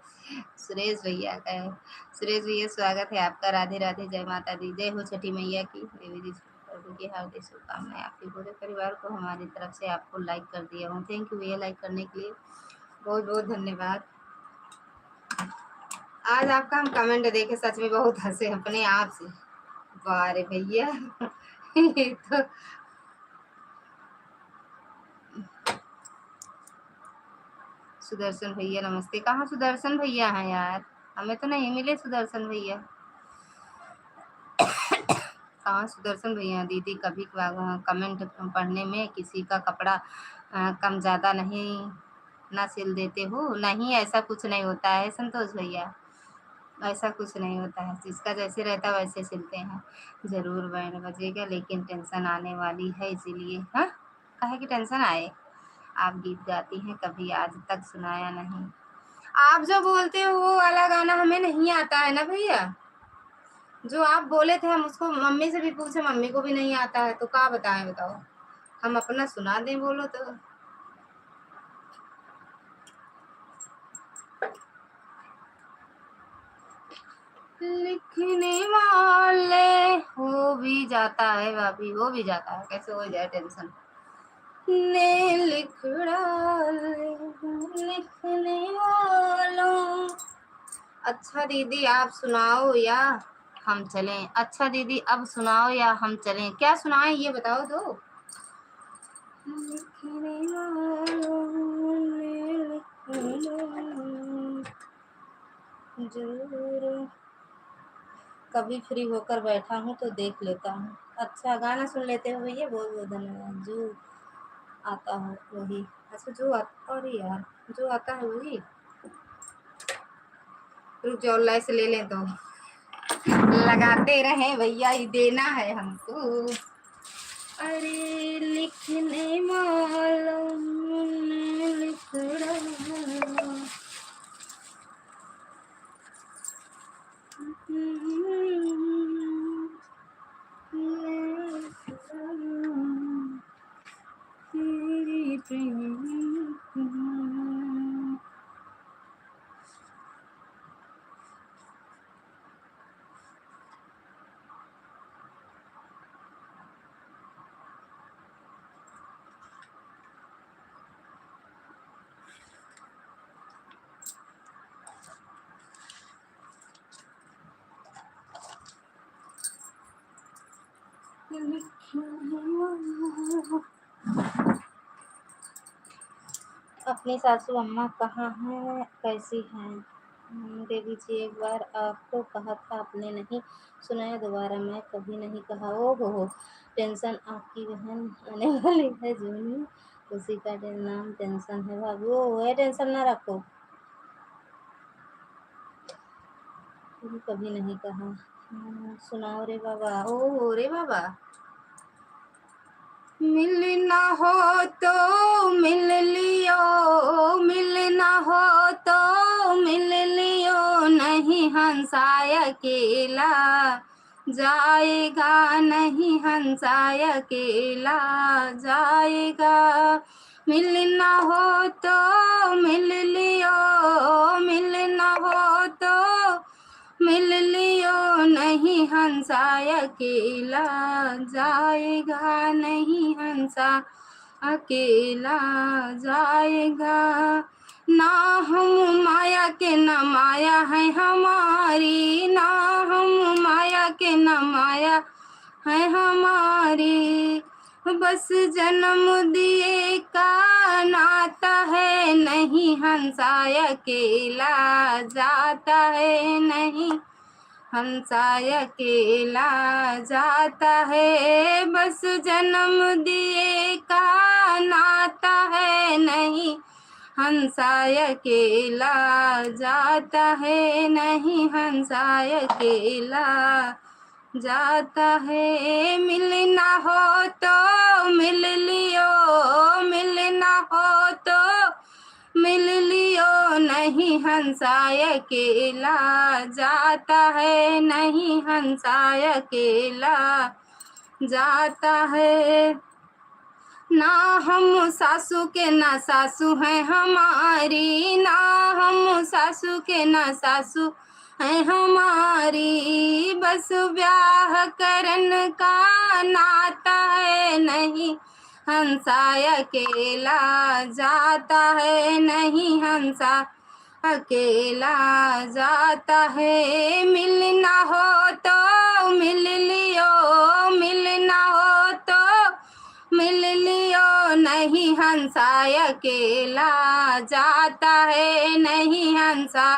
सुरेश भैया का है। सुरेश भैया स्वागत है आपका, राधे राधे, जय माता दी, जय हो छठी मैया की, देवी जी प्रभु की हार्दिक शुभकामनाएं। आपके पूरे परिवार को हमारी तरफ से आपको लाइक कर दिया हूँ, थैंक यू भैया लाइक करने के लिए, बहुत बहुत धन्यवाद। आज आपका हम कमेंट देखे सच में बहुत हंसे अपने आप से, वाह रे भैया। तो सुदर्शन भैया नमस्ते। कहाँ सुदर्शन भैया हैं यार, हमें तो नहीं मिले सुदर्शन भैया। कहाँ सुदर्शन भैया? दीदी कभी कमेंट पढ़ने में किसी का कपड़ा कम ज़्यादा नहीं ना सिल देते हो? नहीं, ऐसा कुछ नहीं होता है संतोष भैया, ऐसा कुछ नहीं होता है, जिसका जैसे रहता है वैसे सिलते हैं। ज़रूर बैंड बजेगा, लेकिन टेंशन आने वाली है इसीलिए। हाँ, काहे की टेंशन आए? आप गीत गाती हैं, कभी आज तक सुनाया नहीं। आप जो बोलते हो वो वाला गाना हमें नहीं आता है ना भैया, जो आप बोले थे। हम उसको मम्मी से भी पूछे, मम्मी को भी नहीं आता है, तो क्या बताएं, बताओ। हम अपना सुना दें बोलो तो। लिखने वाले हो भी जाता है भाभी, हो भी जाता है, कैसे हो जाए टेंशन। ने लिख डाले लिखने वालों। अच्छा दीदी आप सुनाओ या हम चलें? अच्छा दीदी अब सुनाओ या हम चलें? क्या सुनाएं ये बताओ तो। लिखने वालों ने लिखना जरूर। कभी फ्री होकर बैठा हूँ तो देख लेता हूँ। अच्छा गाना सुन लेते हो भैया, बहुत बहुत धन्यवाद। जो आता हो वही। अच्छा जो आता, अरे यार जो आता है वही। रुक जाओ, ऑनलाइन से ले लें तो लगाते रहे भैया, ही देना है हमको। अरे लिखने वालों ने लिख डाला। तेरी प्रेम। अपनी सासू अम्मा कहाँ हैं, कैसी हैं? देवी जी एक बार आपको कहा था, आपने नहीं सुनाया दोबारा। मैं कभी नहीं कहा। ओ हो, टेंशन आपकी बहन आने वाली है जूनी, उसी का नाम टेंशन है भाभी। वो है, टेंशन ना रखो। कभी नहीं कहा। सुनाओ रे बाबा। ओ रे बाबा। मिलना हो तो मिल लियो, मिलना हो तो मिल लियो, नहीं हंसा अकेला जाएगा, नहीं हंसा अकेला जाएगा। मिलना हो तो मिल लियो, मिलना हो तो मिल लियो, नहीं हंसा अकेला जाएगा, नहीं हंसा अकेला जाएगा। ना हम माया के न माया है हमारी, ना हम माया के न माया है हमारी, बस जन्म दिए का नाता है, नहीं हंसा अकेला जाता है, नहीं हंसा अकेला जाता है, बस जन्म दिए का नाता है, नहीं हंसा अकेला जाता है, नहीं हंसा अकेला जाता है। मिलना हो तो मिल लियो, मिलना हो तो मिल लियो, नहीं हंसा अकेला जाता है, नहीं हंसा अकेला जाता है। ना हम सासू के ना सासू हैं हमारी, ना हम सासू के ना सासू है हमारी, बस ब्याह करन का नाता है, नहीं हंसा अकेला जाता है, नहीं हंसा अकेला जाता है। मिलना हो तो मिल लियो, मिलना हो तो मिल लियो, नहीं हंसा हंसा अकेला जाता है, नहीं हंसा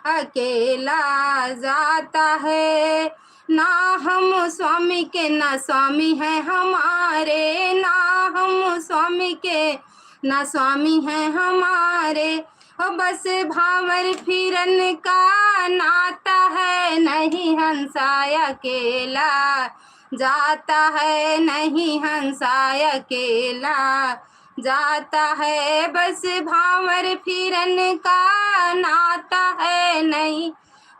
अकेला जाता है। ना हम स्वामी के ना स्वामी है हमारे, ना हम स्वामी के ना स्वामी है हमारे। ओ बस भावर फिरन का नाता है, नहीं हंसा अकेला जाता है, नहीं हंसा अकेला जाता है। बस भावर फिरन का नाता है, नहीं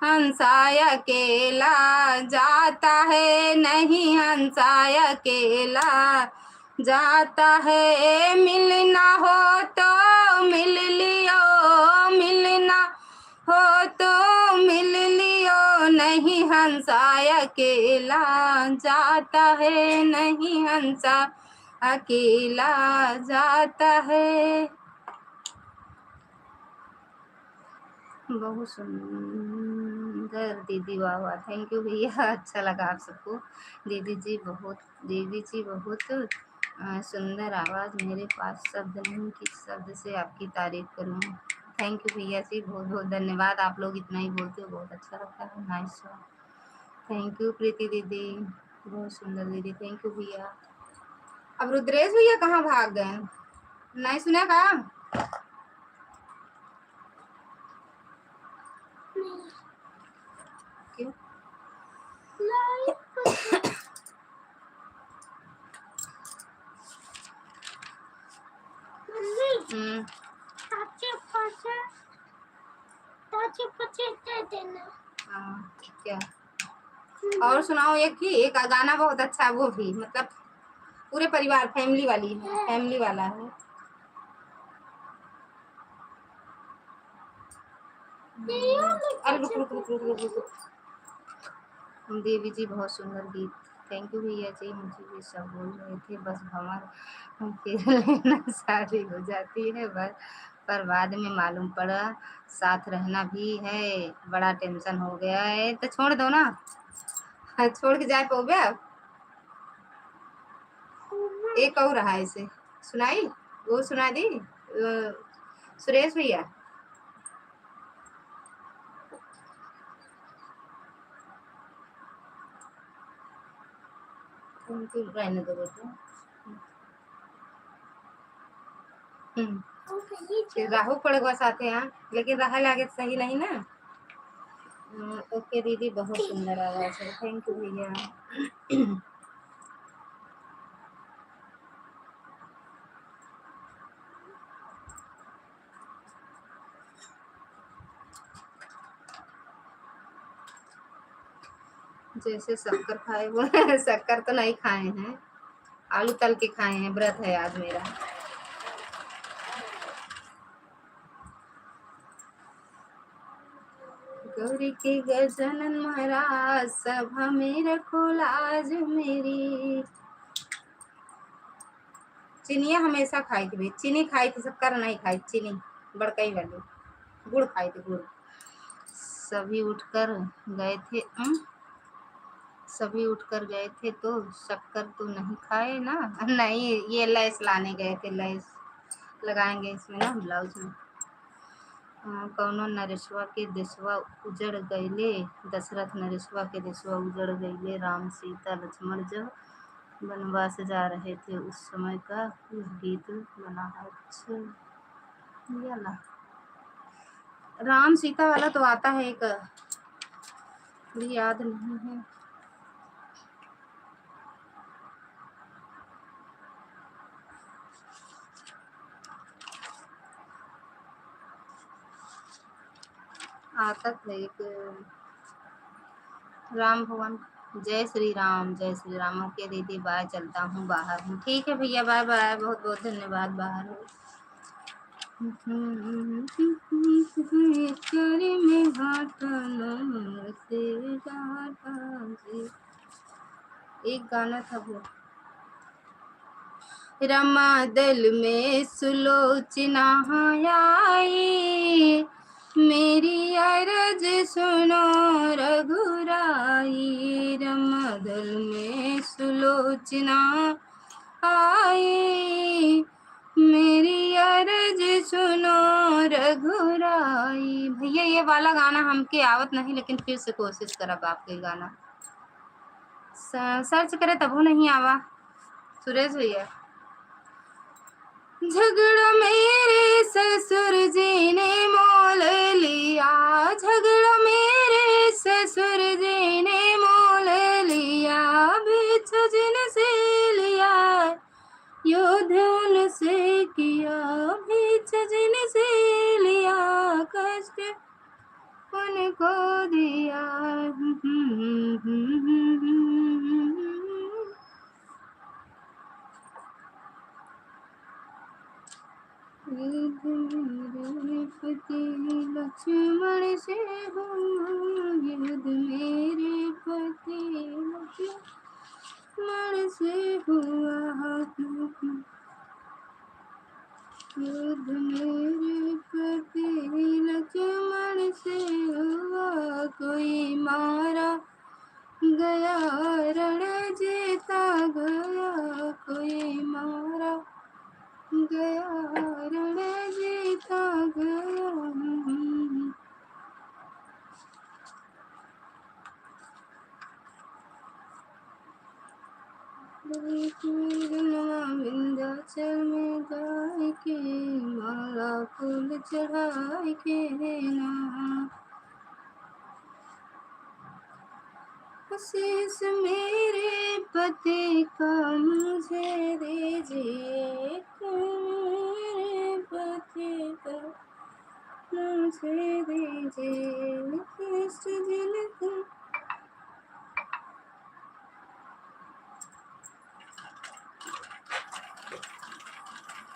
हंसा अकेला जाता है, नहीं हंसा अकेला जाता है। मिलना हो तो मिल लियो, मिलना हो तो मिल लियो, नहीं हंसा अकेला जाता है, नहीं हंसा अकेला जाता है। बहुत सुंदर दीदी, वाह वाह, थैंक यू भैया, अच्छा लगा आप सबको। दीदी जी बहुत सुंदर आवाज़, मेरे पास शब्द नहीं किस शब्द से आपकी तारीफ करूं। थैंक यू भैया जी, बहुत बहुत धन्यवाद। आप लोग इतना ही बोलते हो, बहुत अच्छा लगता है। नाइस, थैंक यू प्रीति दीदी, बहुत सुंदर दीदी, थैंक यू भैया। अब रुद्रेश भैया कहाँ भाग गए, नहीं सुना का? क्यों? क्या और सुनाओ, एक गाना बहुत अच्छा है, वो भी मतलब पूरे परिवार फैमिली वाली है, फैमिली वाला है। अरे रुक रुक रुक रुक रुक रुक। देवी जी बहुत सुंदर गीत, थैंक यू भैया जी। मुझे भी सब बोल रहे थे बस भंवर फिर लेना शादी हो जाती है बस, पर बाद में मालूम पड़ा साथ रहना भी है, बड़ा टेंशन हो गया है। तो छोड़ दो ना, छोड़ के जाए पाओगे आप? एक और रहा इसे सुनाई, वो सुना दी सुरेश भैया। रहने दो बेटा। राहु पड़े बस आते हैं, लेकिन रहा लागे सही नहीं ना। ओके दीदी, बहुत सुंदर आवाज है, थैंक यू भैया। जैसे शक्कर खाए वो शक्कर तो नहीं खाए हैं, आलू तल के खाए हैं, व्रत है आज मेरा। गौरी के गजानन महाराज सभा में रखो लाज मेरी। चीनिया हमेशा खाई थी, चीनी खाई थी, शक्कर नहीं खाई, चीनी बड़कई वाली, गुड़ खाई थी, गुड़। सभी उठकर गए थे सभी उठकर गए थे तो शक्कर तो नहीं खाए ना। नहीं, ये लैस लाने गए थे, लैस लगाएंगे इसमें ना ब्लाउज में। कौनो नरेशवा के देशवा उजड़ गईले, दशरथ नरेशवा के देशवा उजड़ गईले, राम सीता लक्ष्मण जब वनवास जा रहे थे उस समय का गीत बना है। अच्छा ना, राम सीता वाला तो आता है एक, याद नहीं है। आता था एक, राम भवन। जय श्री राम, जय श्री राम। ओके दीदी बाय, चलता हूँ, बाहर हूँ। ठीक है भैया, बाय बाय, बहुत बहुत धन्यवाद। बाहर हूँ। एक गाना था वो, रमा दल में सुलोचना आई, मेरी अरज सुनो रघुराई। रमा दल में सुलोचना आई, मेरी अर्ज सुनो रघुराई। भैया ये वाला गाना हमके आवत नहीं, लेकिन फिर से कोशिश करब आपके गाना सर्च करे तबो नहीं आवा। सुरेश भैया, झगड़ा मेरे ससुर जी ने मोल लिया, झगड़ा मेरे ससुर जी ने मोल लिया, बिछ जिनसे लिया युद्ध उनसे किया, बिछ जिनसे लिया कष्ट उनको दिया। मेरे पति लक्ष्मण से हुआ युद्ध, मेरे पति लक्ष्मण से हुआ युद्ध, मेरे पति लक्ष्मण से हुआ, कोई मारा गया रण जीता गया, कोई मारा गया रण जीता गया। विंध्याचल में गाय के माला फूल चढ़ाई के ना, आशीष मेरे पति का मुझे दीजिए, मेरे पति का मुझे दीजिए, कृष्ण जिनका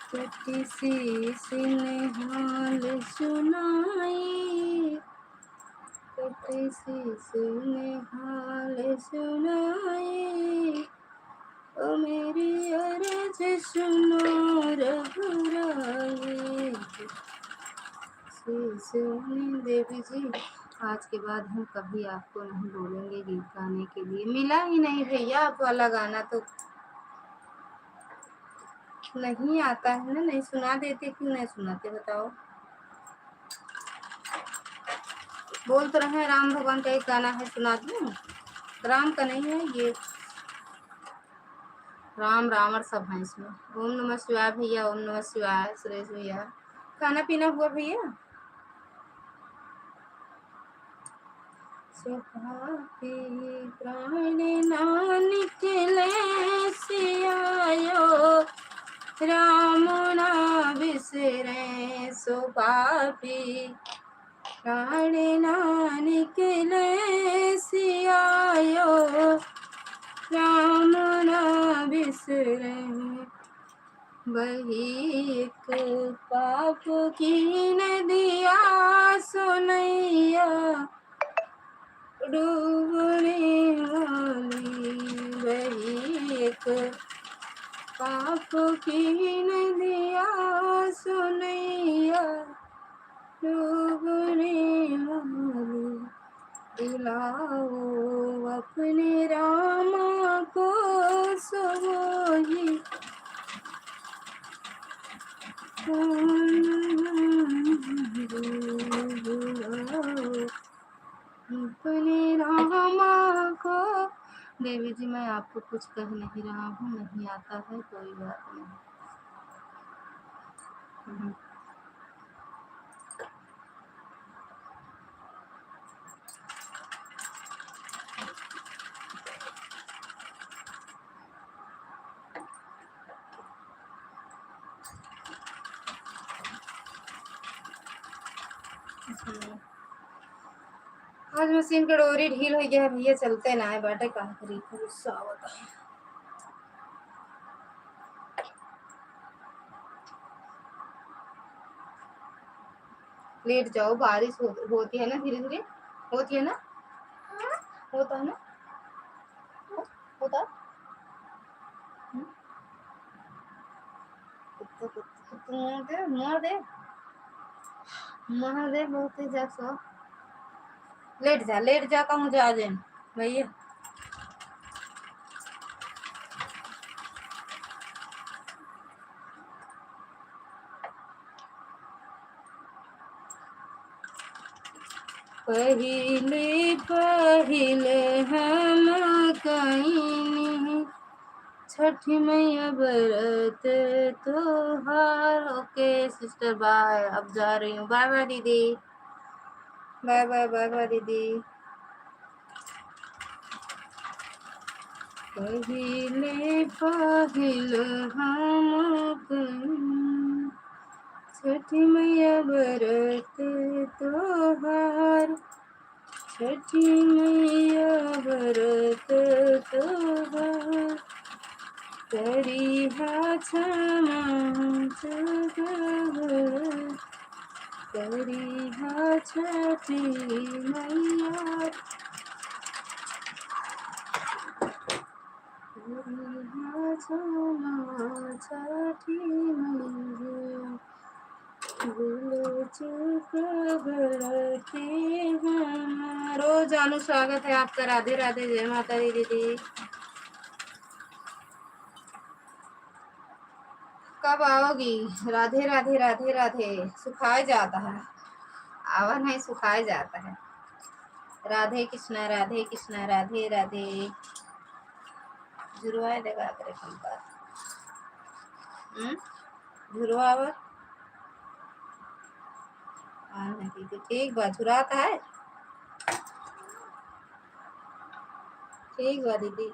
कटी सी सिनहाल सुनाई, कटी सी सिनहाल सुनाई, ओ मेरी अर्ज सुनो रघुराई। देवी जी, आज के बाद हम कभी आपको नहीं बोलेंगे गीत गाने के लिए। मिला ही नहीं भैया आप वाला गाना, तो नहीं आता है ना, नहीं सुना देते। क्यों नहीं सुनाते बताओ? बोल तो रहे हैं राम भगवान का एक गाना है, सुना दूं? राम का नहीं है ये, राम रावण सब है इसमें। ओम नमः शिवाय भैया, ओम नमः शिवाय। सुरेश भैया, खाना पीना हुआ भैया? प्राण निकले सियायो, राम ना बिसरे सो पापी, प्राण ना निकले सियायो, राम ना बिसरे, वही एक पाप की नदिया सुनैया डूबने वाली, वही एक पाप की नदिया सुनैया डूबने वाली, दिलाओ अपने रामा को सोई, अपने रामा को। देवी जी, मैं आपको कुछ कह नहीं रहा हूँ, नहीं आता है, कोई बात नहीं। आज मशीन के डोरी ढील हो गया है भैया, चलते ना है बैठे कहा करी, गुस्सा होता है। लेट जाओ, बारिश होती है ना, धीरे धीरे होती है ना, होता है ना, होता मार दे बहुत ही जा। लेट जा कहूँ जा जाए भैया। पहिले पहिले हम कहीं छठी मैया व्रत त्योहार। Okay sister, bye. अब जा रही हूँ। बाय बाय दीदी, बाय बाय, बाय बाय दीदी। पहिले पहिले हम कहीं छठी मैया व्रत त्योहार, छठी मैया व्रत त्योहार, करिहा क्षमा जगत, करिहा छठी मैया, करिहा क्षमा छठी मैया, भूल चूक गलती हमारो। जानू स्वागत है आपका। राधे राधे, जय माता दी दीदी। कब आओगी? राधे राधे, राधे राधे। सुखाए जाता है, आवा नहीं, सुखाए जाता है। राधे कृष्णा, राधे कृष्णा, राधे राधे। जुरवाए देगा करे कम पर झुरवावर दीदी। ठीक बा, झुराता है। ठीक बा दीदी।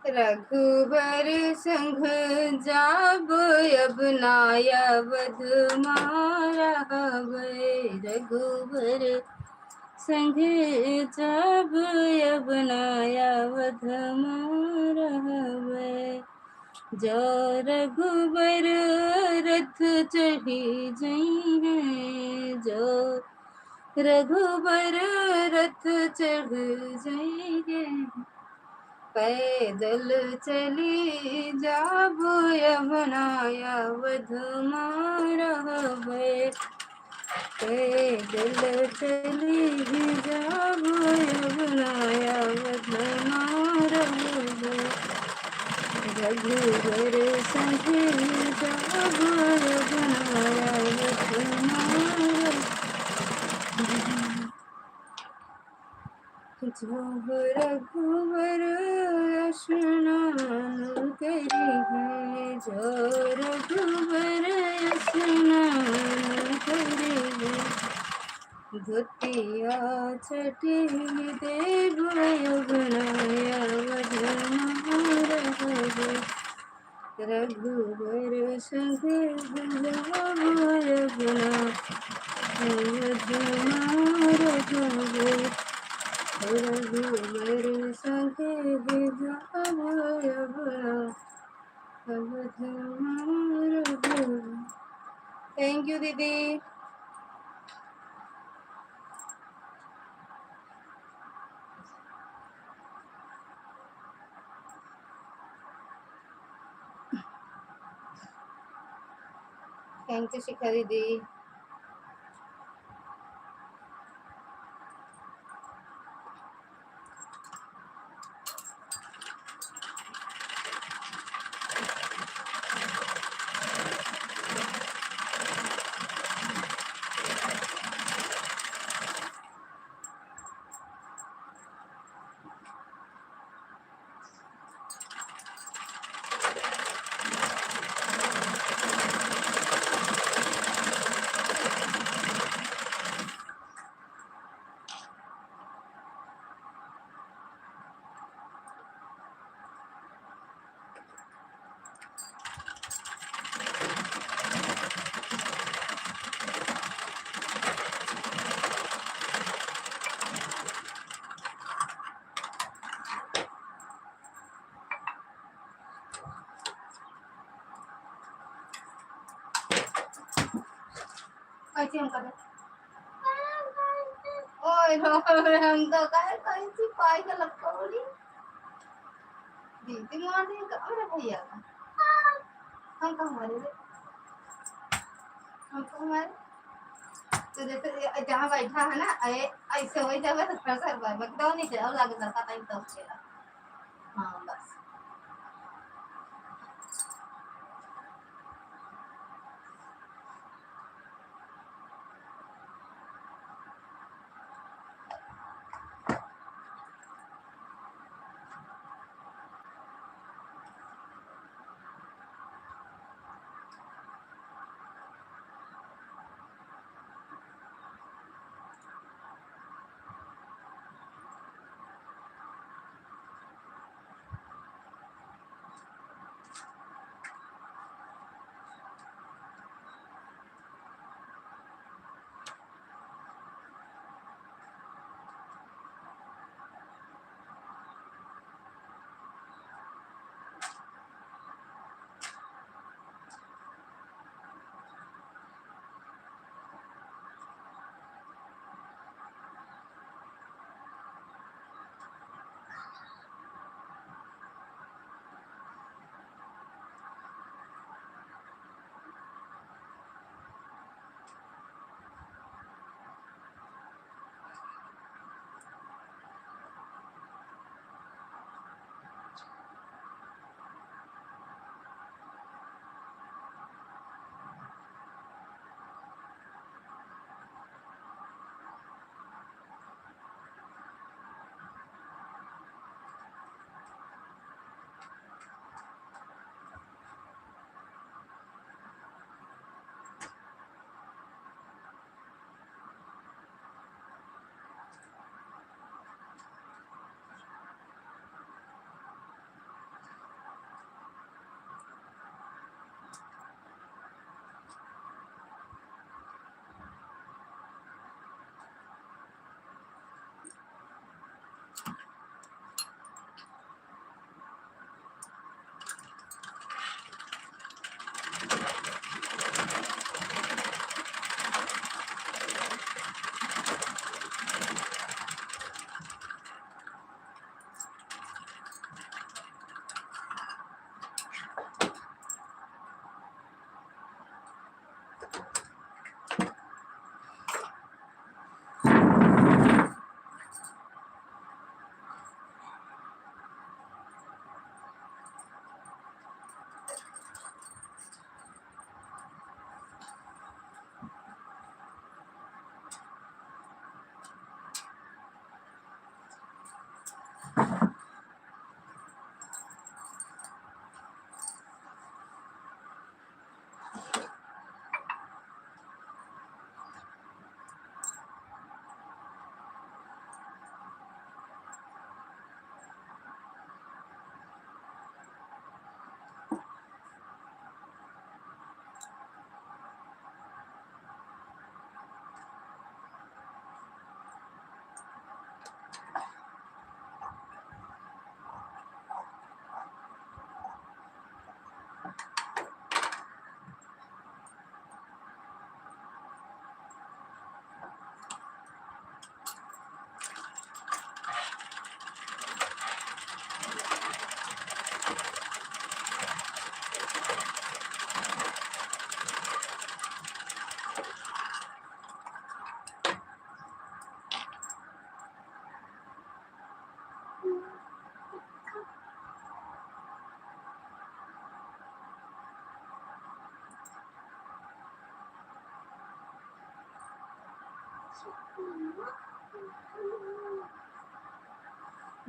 रघुबर संग जाब अब नायावध मारा हवे, रघुबर संग जाब अब नायावध मारा हवे, जो रघुबर रथ चढ़ी जई है, जो रघुबर रथ चढ़ जाएंगे, पैदल चली जाब यमुनाया वध मारवे, पैदल चली जाब यमुनाया वध मारवे, रघुवर संग जाब यमुनाया वध मारवे, जो रघुवर स्नान करी है, जो रघुवर स्नान करी है, धोतिया छठी देव यमुनाया वध मारवे, रघुवर संग जाब यमुना वध मारवे, रघुवर संग जाब यमुना वध मारवे। थैंक यू दीदी। थैंक यू शिखा दीदी। कैसे हम करें? ओए रो हम तो कहे कैसी पाई का लपकोड़ी दीदी मार दी मेरे भैया का हम कहाँ मारे रे हम कहाँ मारे तो जैसे जहाँ बैठा है ना ऐसे वही जगह से थोड़ा सा एकदम नीचे और आगे लड़का टाइम तो उसके हाँ बस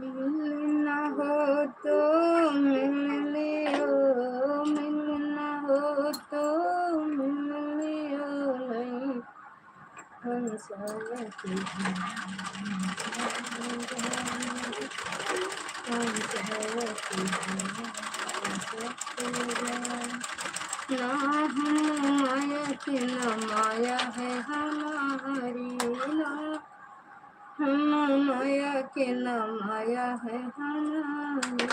मिलना हो तो मिल लियो मिलना हो तो मिल लियो नहीं हम साथ ना हम माया की न माया है हमारी ना हम माया के न माया है हमारी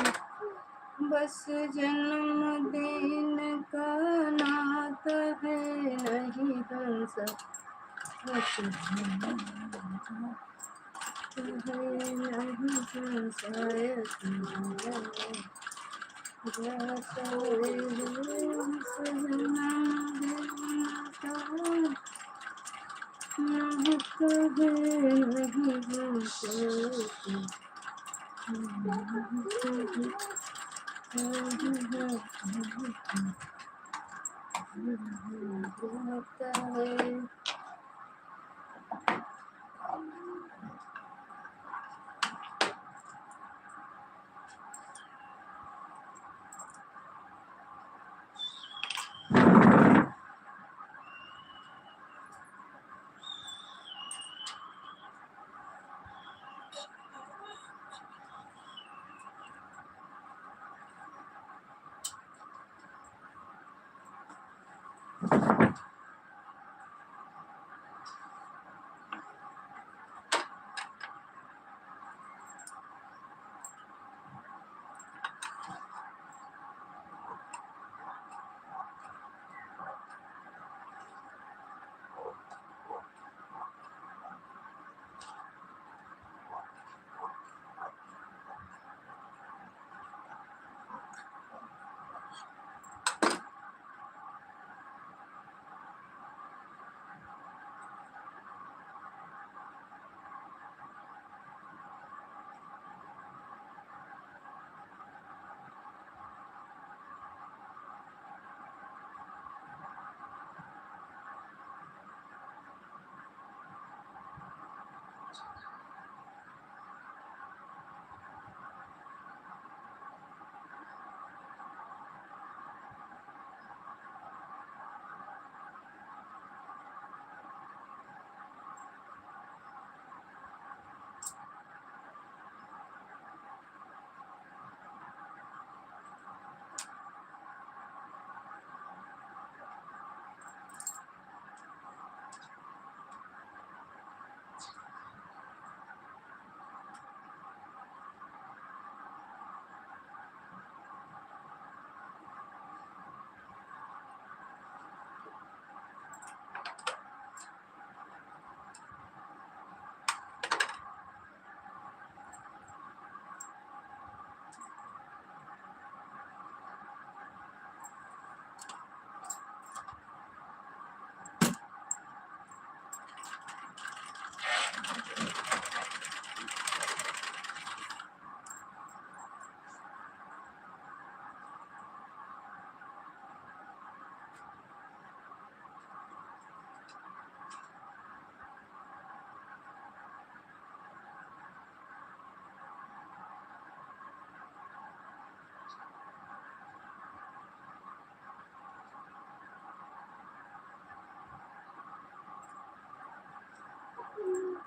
बस जन्मदिन का नाता है नहीं हम सब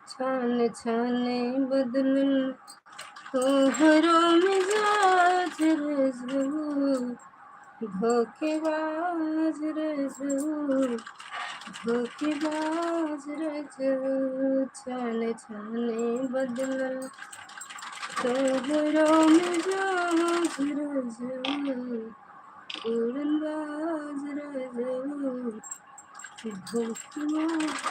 छान छाने बदलन तोहरो मिजाज रजू धोखेबाज रजू धोखेबाज रजू छान छाने बदलन तोहरो मिजाज रजू उड़नबाज रजू धोखेबाज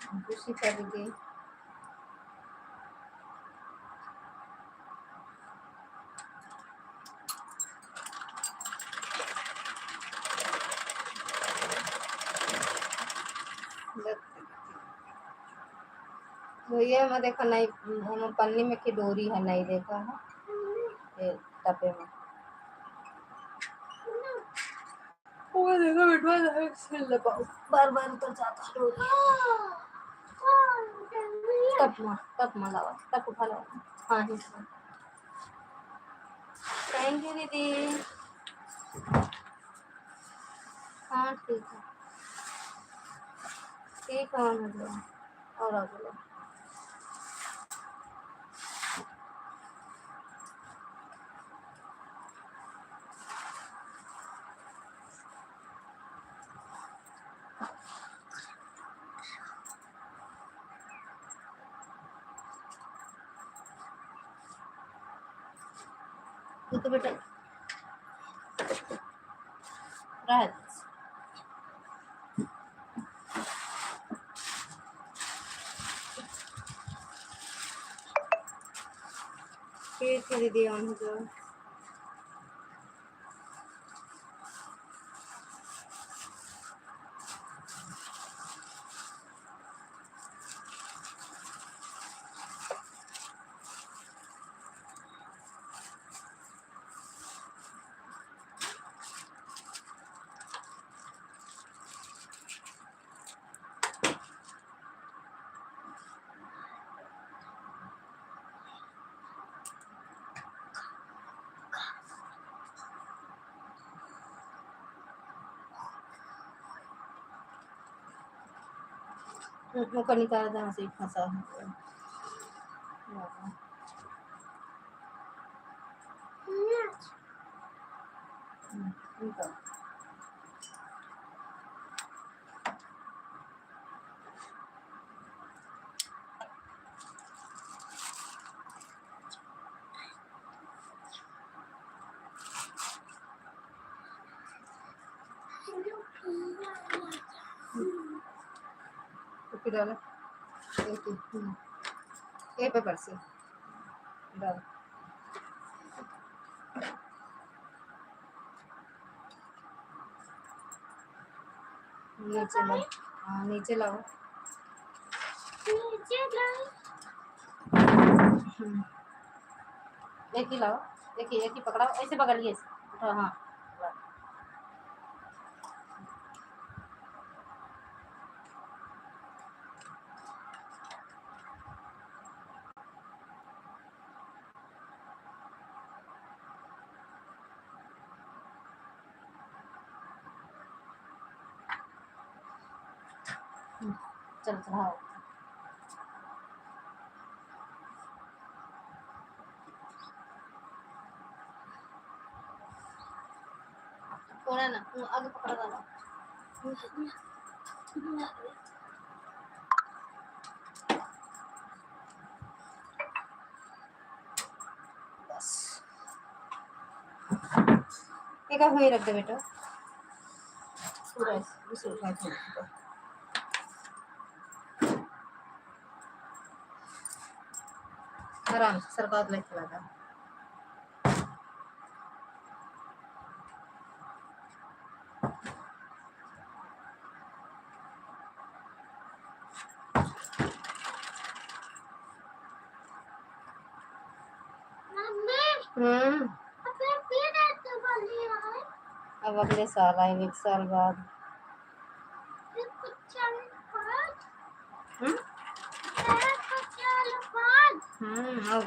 खुशी कर दीदी। भैया मैं देखा नहीं, हम पन्नी में की डोरी है नहीं देखा है ये टपे में। वो देखो बिठवा है सिल लगाओ बार बार ऊपर जाता है डोरी। तप मंगावा तप उठा लो। हाँ जी थैंक यू दीदी। हाँ ठीक है ठीक है मतलब और आ जाओ। ये तो बेटा राहत ठीक है दीदी ऑन हो जाओ। ऊपर निकाल जहाँ से फंसा है। निकाल फिर डाला ये पे पर से डाल नीचे लाओ। हाँ नीचे लाओ। एक ही लाओ एक ही पकड़ाओ ऐसे पकड़िए उठाओ हाँ। चल चढ़ाओ। थोड़ा ना आगे पकड़ डालो। बस एक वहीं रख दे बेटा पूरा इसे उठा के आराम से सरकार लेके लगा। अब अगले साल आएंगे एक साल बाद। और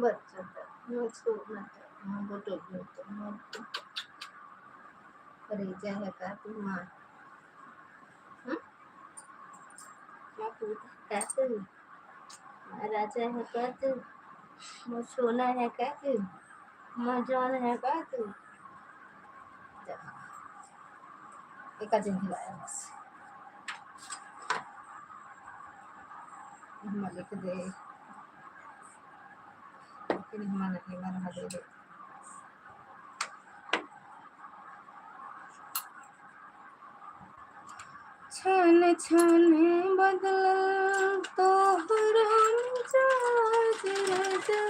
बच्चा परिचय है का तू माँ माँ तू का तू राजा है का तू माँ सोना है का तू माँ जान है का तू एक दिन खिलाया बस लिख दे फिर हमारा दे दे छान छान बदल तो मिजाज राजा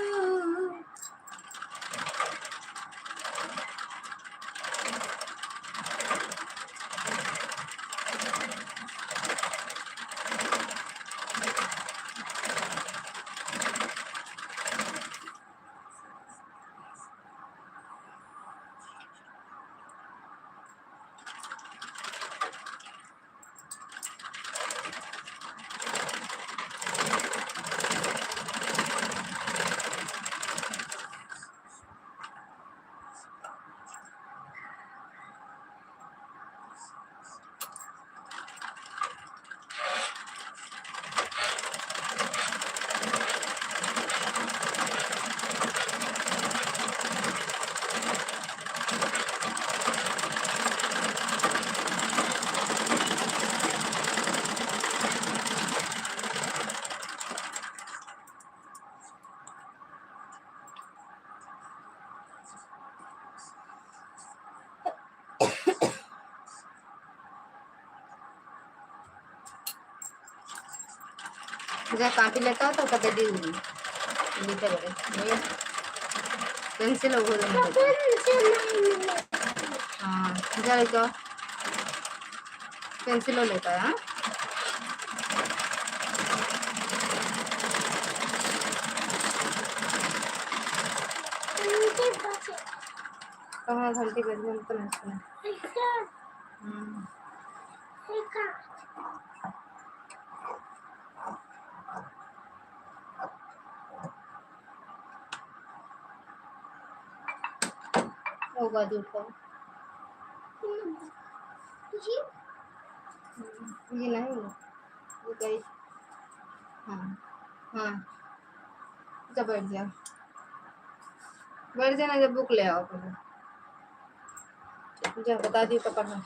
जब कांटी लेता हो तो कभी दी लिखा जाए पेंसिल हो हाँ जरा क्या पेंसिल लेता है हाँ कहाँ घंटी बज गई तो नहीं सुना होगा दूध का ये नहीं वो गई हाँ हाँ जब बैठ जाना जब बुक ले आओ पहले मुझे बता दी तो पढ़ा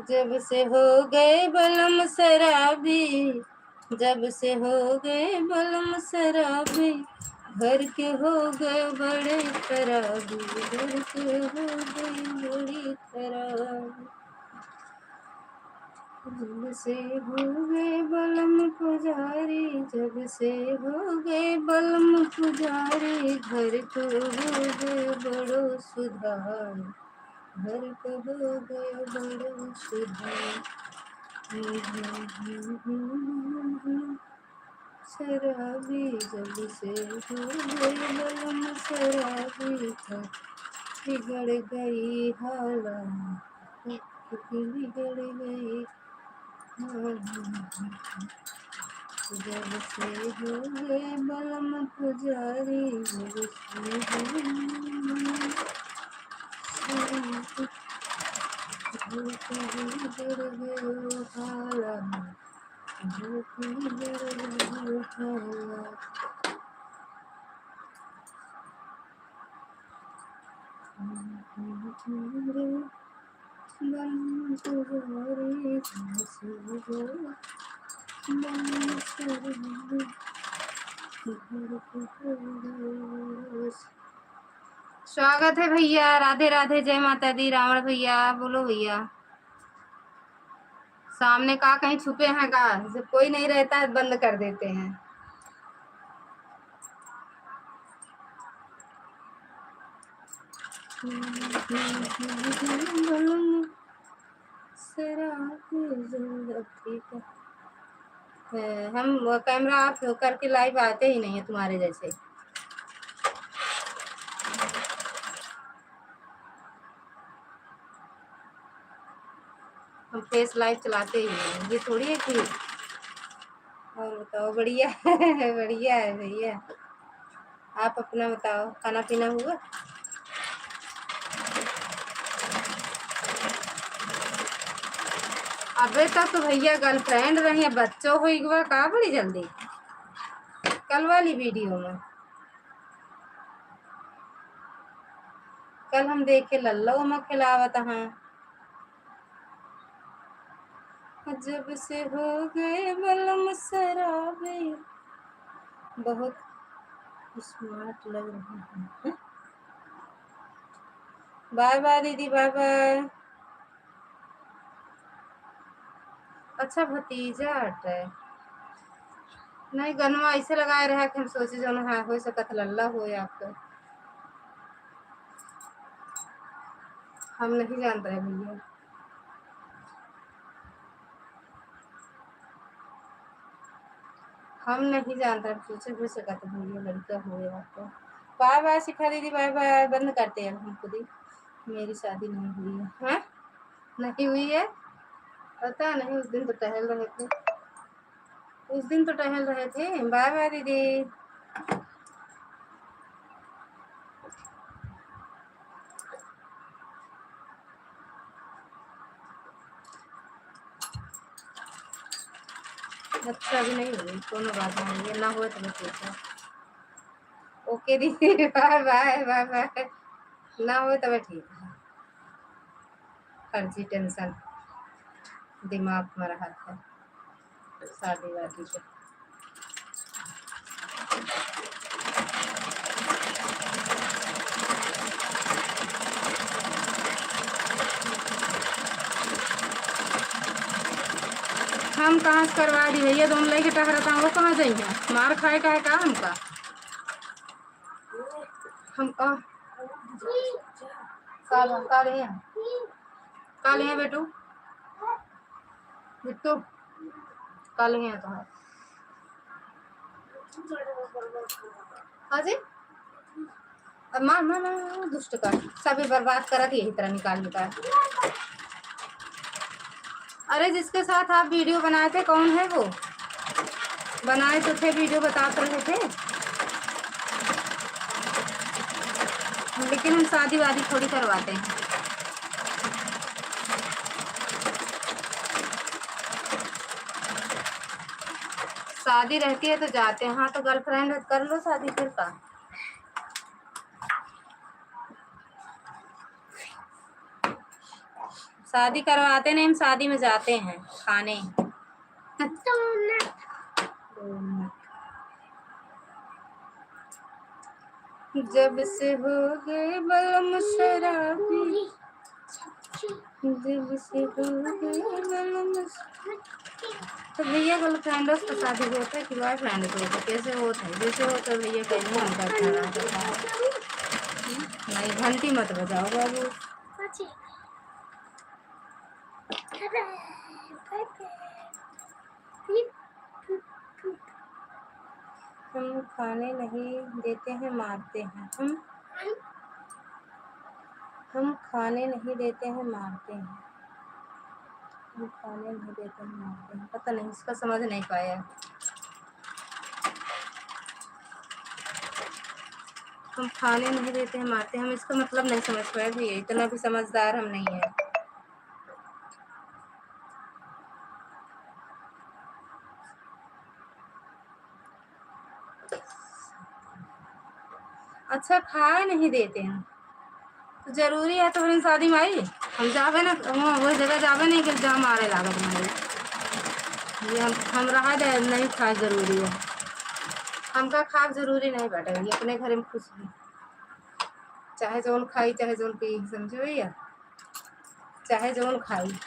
जब से हो गए बलम शराबी जब से हो गए बलम शराबी घर के हो गए बड़े खराबी घर के हो गए बड़ी खराबी जब से हो गए बलम पुजारी जब से हो गए बलम पुजारी घर को हो गए बड़ो सुधार घर को हो गए बड़ो सुधार शराबी जब से हो गए बलम शराबी का बिगड़ गई हालत बिगड़ गई जब से हो गए बलम पुजारी जब से बिगड़ गए हालत बिगड़ गई स्वागत है भैया, राधे राधे, जय माता दी। रावण भैया बोलो भैया। सामने का कहीं छुपे हैं का? जब कोई नहीं रहता है बंद कर देते हैं। हम कैमरा ऑफ करके लाइव आते ही नहीं है तुम्हारे जैसे। हम फेस लाइव चलाते ही नहीं, ये थोड़ी है कि। और बताओ, बढ़िया है बढ़िया है भैया। आप अपना बताओ, खाना पीना हुआ? अबे तक तो भैया गर्लफ्रेंड रही है, बच्चों हो एक बार कहा बड़ी जल्दी। कल वाली वीडियो में कल हम देखे लल्लो में खिलावत हाँ। जब से हो गए बलम शराबे, बहुत स्मार्ट लग रही है। बाय बाय दीदी, बाय बाय। अच्छा भतीजा है। नहीं गनवा ऐसे लगाए रहा कि हम सोचे जो ना हो सकत लल्ला हो आपको। हम नहीं जान रहे भैया, हम नहीं जान रहे, सोचे हो सकत भैया लड़का हो आपको। बाय बाय शिखा दीदी, बाय बाय। बंद करते हैं हम खुद ही। मेरी शादी नहीं हुई है। हाँ नहीं हुई है, पता नहीं। उस दिन तो टहल रहे थे, उस दिन तो टहल रहे थे। बाय बाय दीदी। अच्छा अभी नहीं हुई, कोनो बात नहीं, ये ना हुए तो मैं ठीक है। ओके दीदी बाय बाय, बाय बाय। ना हुए तो मैं ठीक है। फर्जी टेंशन दिमाग में रहा था शादी वादी पे। हम कहाँ से करवा दी भैया, दोनों लेके टहरा था, वो कहाँ जाइए? मार खाए का है का हमका? हम काले हैं बेटू, बिट्टू काले हैं तो है। हाँ जी, अब मार मार मार दुष्ट का सभी बर्बाद करा थी यही तरह निकाल निकाल। अरे जिसके साथ आप वीडियो बनाए थे कौन है वो? बनाए तो थे, वीडियो बताते रहे थे, लेकिन हम शादी वादी थोड़ी करवाते हैं। शादी रहती है तो जाते हैं। हाँ तो गर्लफ्रेंड है कर लो शादी, फिर का। शादी करवाते नहीं, हम शादी में जाते हैं खाने। जब से हो गए बलम शराबी, जब से हो गए बलम। तो भैया गर्लफ्रेंड से शादी होता है कि बॉयफ्रेंड से होता है? कैसे होता है? जैसे होता है भैया कहीं हम करता नहीं। घंटी मत बजाओ बाबू। हम खाने नहीं देते हैं, मारते हैं। हम खाने नहीं देते हैं, मारते हैं। हम खाने नहीं देते हैं, मारते हैं। पता नहीं, इसका समझ नहीं पाया। हम खाने नहीं देते हैं, मारते हैं, हम इसका मतलब नहीं समझ पाए भैया, इतना भी समझदार हम नहीं है। अच्छा खाए नहीं देते हैं तो जरूरी है तो फिर शादी में आई हम जावे ना वो जगह जावे नहीं कि जहाँ मारे लागत हमारे ये हम रहा दे नहीं खाए जरूरी है हमका खाक जरूरी नहीं बैठे ये अपने घर में खुश है चाहे जोन खाई चाहे जोन पी समझो भैया चाहे जोन खाई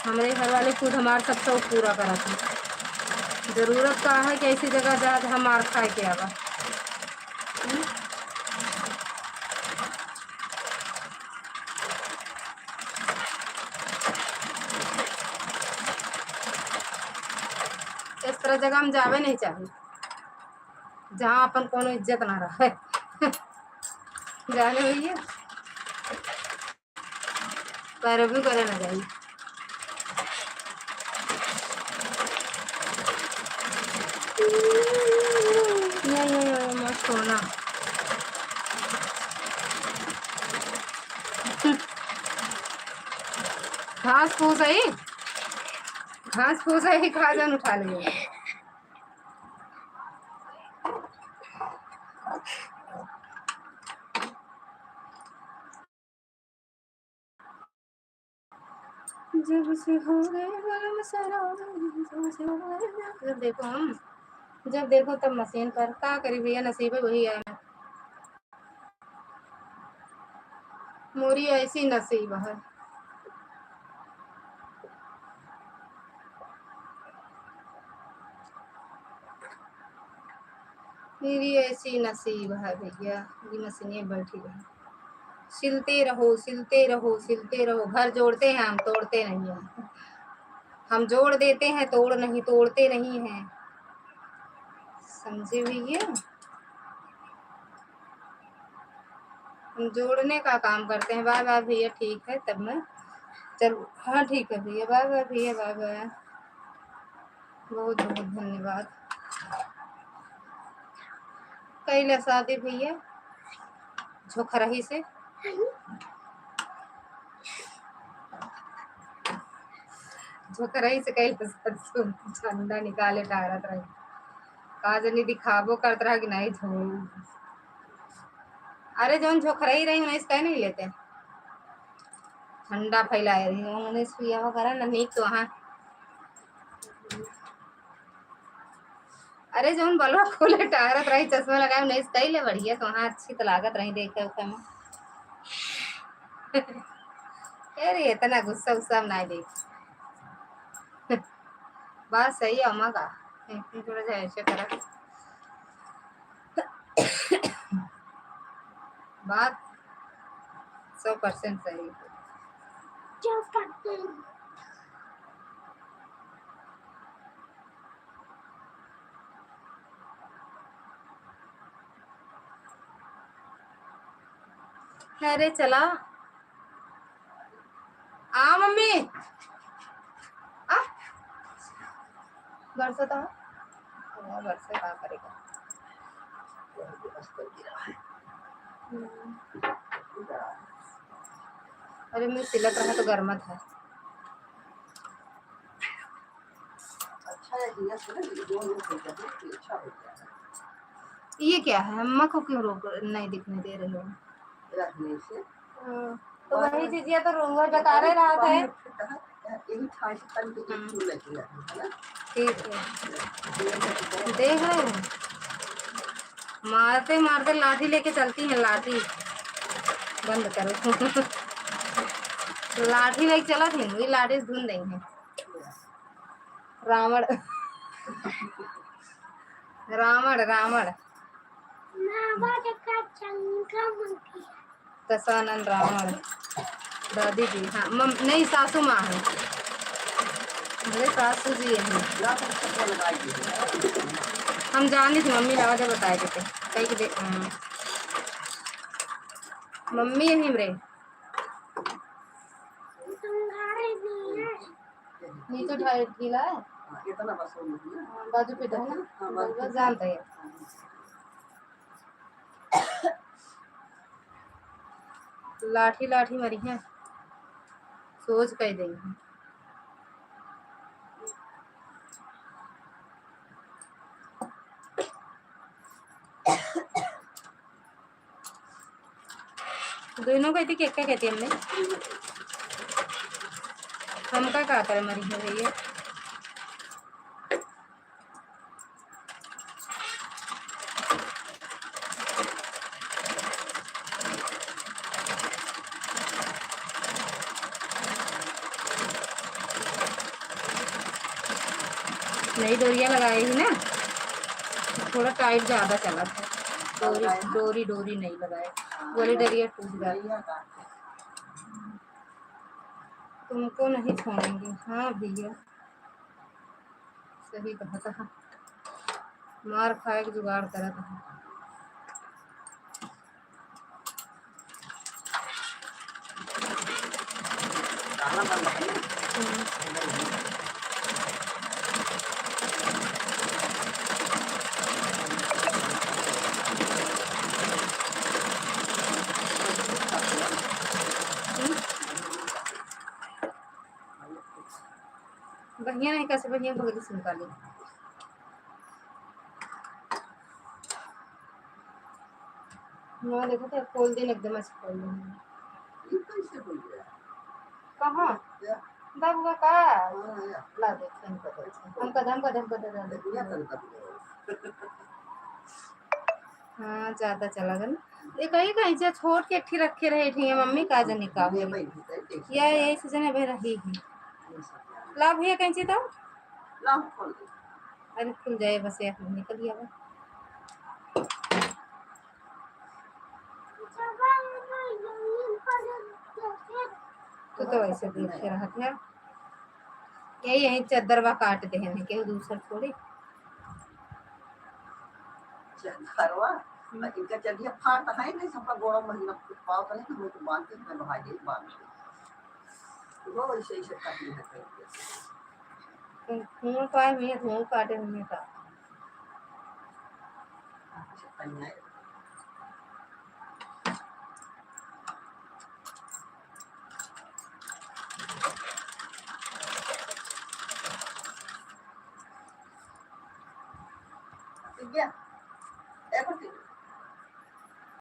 हमारे घर वाले खुद हमारे सब शौक पूरा करा था जरूरत का है कि ऐसी जगह जा हम मार खाए के आवा इस तरह जगह हम जावे नहीं चाहिए जहाँ अपन कोनो इज्जत ना रहे जाने भैया पैरवी करे ना जाइए मत सोना घास फूस है खा जान उठा लिए जब से हो गए जब देखो हम जब देखो तब मशीन पर क्या करी भैया नसीब है वही है मोरी ऐसी नसीब है मेरी ऐसी नसीब है भैया ये मशीनें बैठी रही सिलते रहो सिलते रहो सिलते रहो घर जोड़ते हैं हम तोड़ते नहीं हैं हम जोड़ देते हैं तोड़ नहीं तोड़ते नहीं हैं समझे भैया हम जोड़ने का काम करते हैं बाय बाय भैया ठीक है तब मैं चलो हाँ ठीक है भैया बाय बाय भैया बाय बाय बहुत बहुत धन्यवाद कैला शादी भैया झोखरही से झोखरही से कैला झंडा निकाले टारत रही काजनी दिखाबो करत रहा कि नहीं झो अरे जौन झोखरही रही उन्हें कह नहीं लेते ठंडा फैलाए रही उन्होंने सुइया वगैरह ना नीक तो वहाँ अरे जौन बलवा खोले टारत रही चश्मा लगाए नहीं कही ले बढ़िया तो वहाँ अच्छी तो लागत रही देखे उखे में अरे इतना गुस्सा उस्सा में नहीं देख बात सही है अम्मा का थोड़ा सा ऐसे करा बात 100% सही अरे चला आ मम्मी आ बरसा था बरसा क्या करेगा अरे मैं सिलक रहा तो गर्मत है ये क्या है अम्मा को क्यों रोक नहीं दिखने दे रहे हो तो वही चीजिए तो रोंगा बता रहा था ठीक है देख रहे हो मारते मारते लाठी लेके चलती है लाठी बंद करो लाठी लेके चला थी वही लाठी से धुन देंगे रावण रावण रावण दशानन रावण दादी जी हाँ नहीं सासू माँ है मेरे सासू जी है हम जानी थी मम्मी लगा जब बताए थे कहीं के मम्मी है मेरे नीचे ढीला है बाजू पे है ना जानते हैं लाठी लाठी मरी है सोच कह देंगे दोनों कहती क्या क्या कहती हमने हमका का कर मरी है भैया। नई डोरियां लगाई थी ना, थोड़ा टाइट ज्यादा चला था। डोरी डोरी नहीं लगाए, बोली डरिया टूट गया। तुमको नहीं छोड़ेंगे। हाँ भैया सही कहा था, मार खाए के जुगाड़ करा था। बढ़िया नहीं कैसे बढ़िया बगल से निकाली। हाँ देखो तो खोल दिन एकदम ऐसे खोल दिन कहाँ बाबू का ला दे हम कदम कदम कदम। हाँ ज्यादा चला गया ना ये कहीं कहीं से छोड़ के ठीक रखे रहे थी मम्मी का जन निकाह या यही सीजन है भाई रही है। ला भैया कहीं तो अरे खुल जाए बस यार निकल गया वो। तो ऐसे देख रहा था यही यही चद्दरवा काट दे हैं के दूसर थोड़ी घरवा इनका चलिए फाड़ तो है नहीं सबका गोड़ा महीना पाव करे तो तो बांध के मैं भाई दे बांध के वो वैसे ही सकता है खून पाए में खून काटे में का ठीक है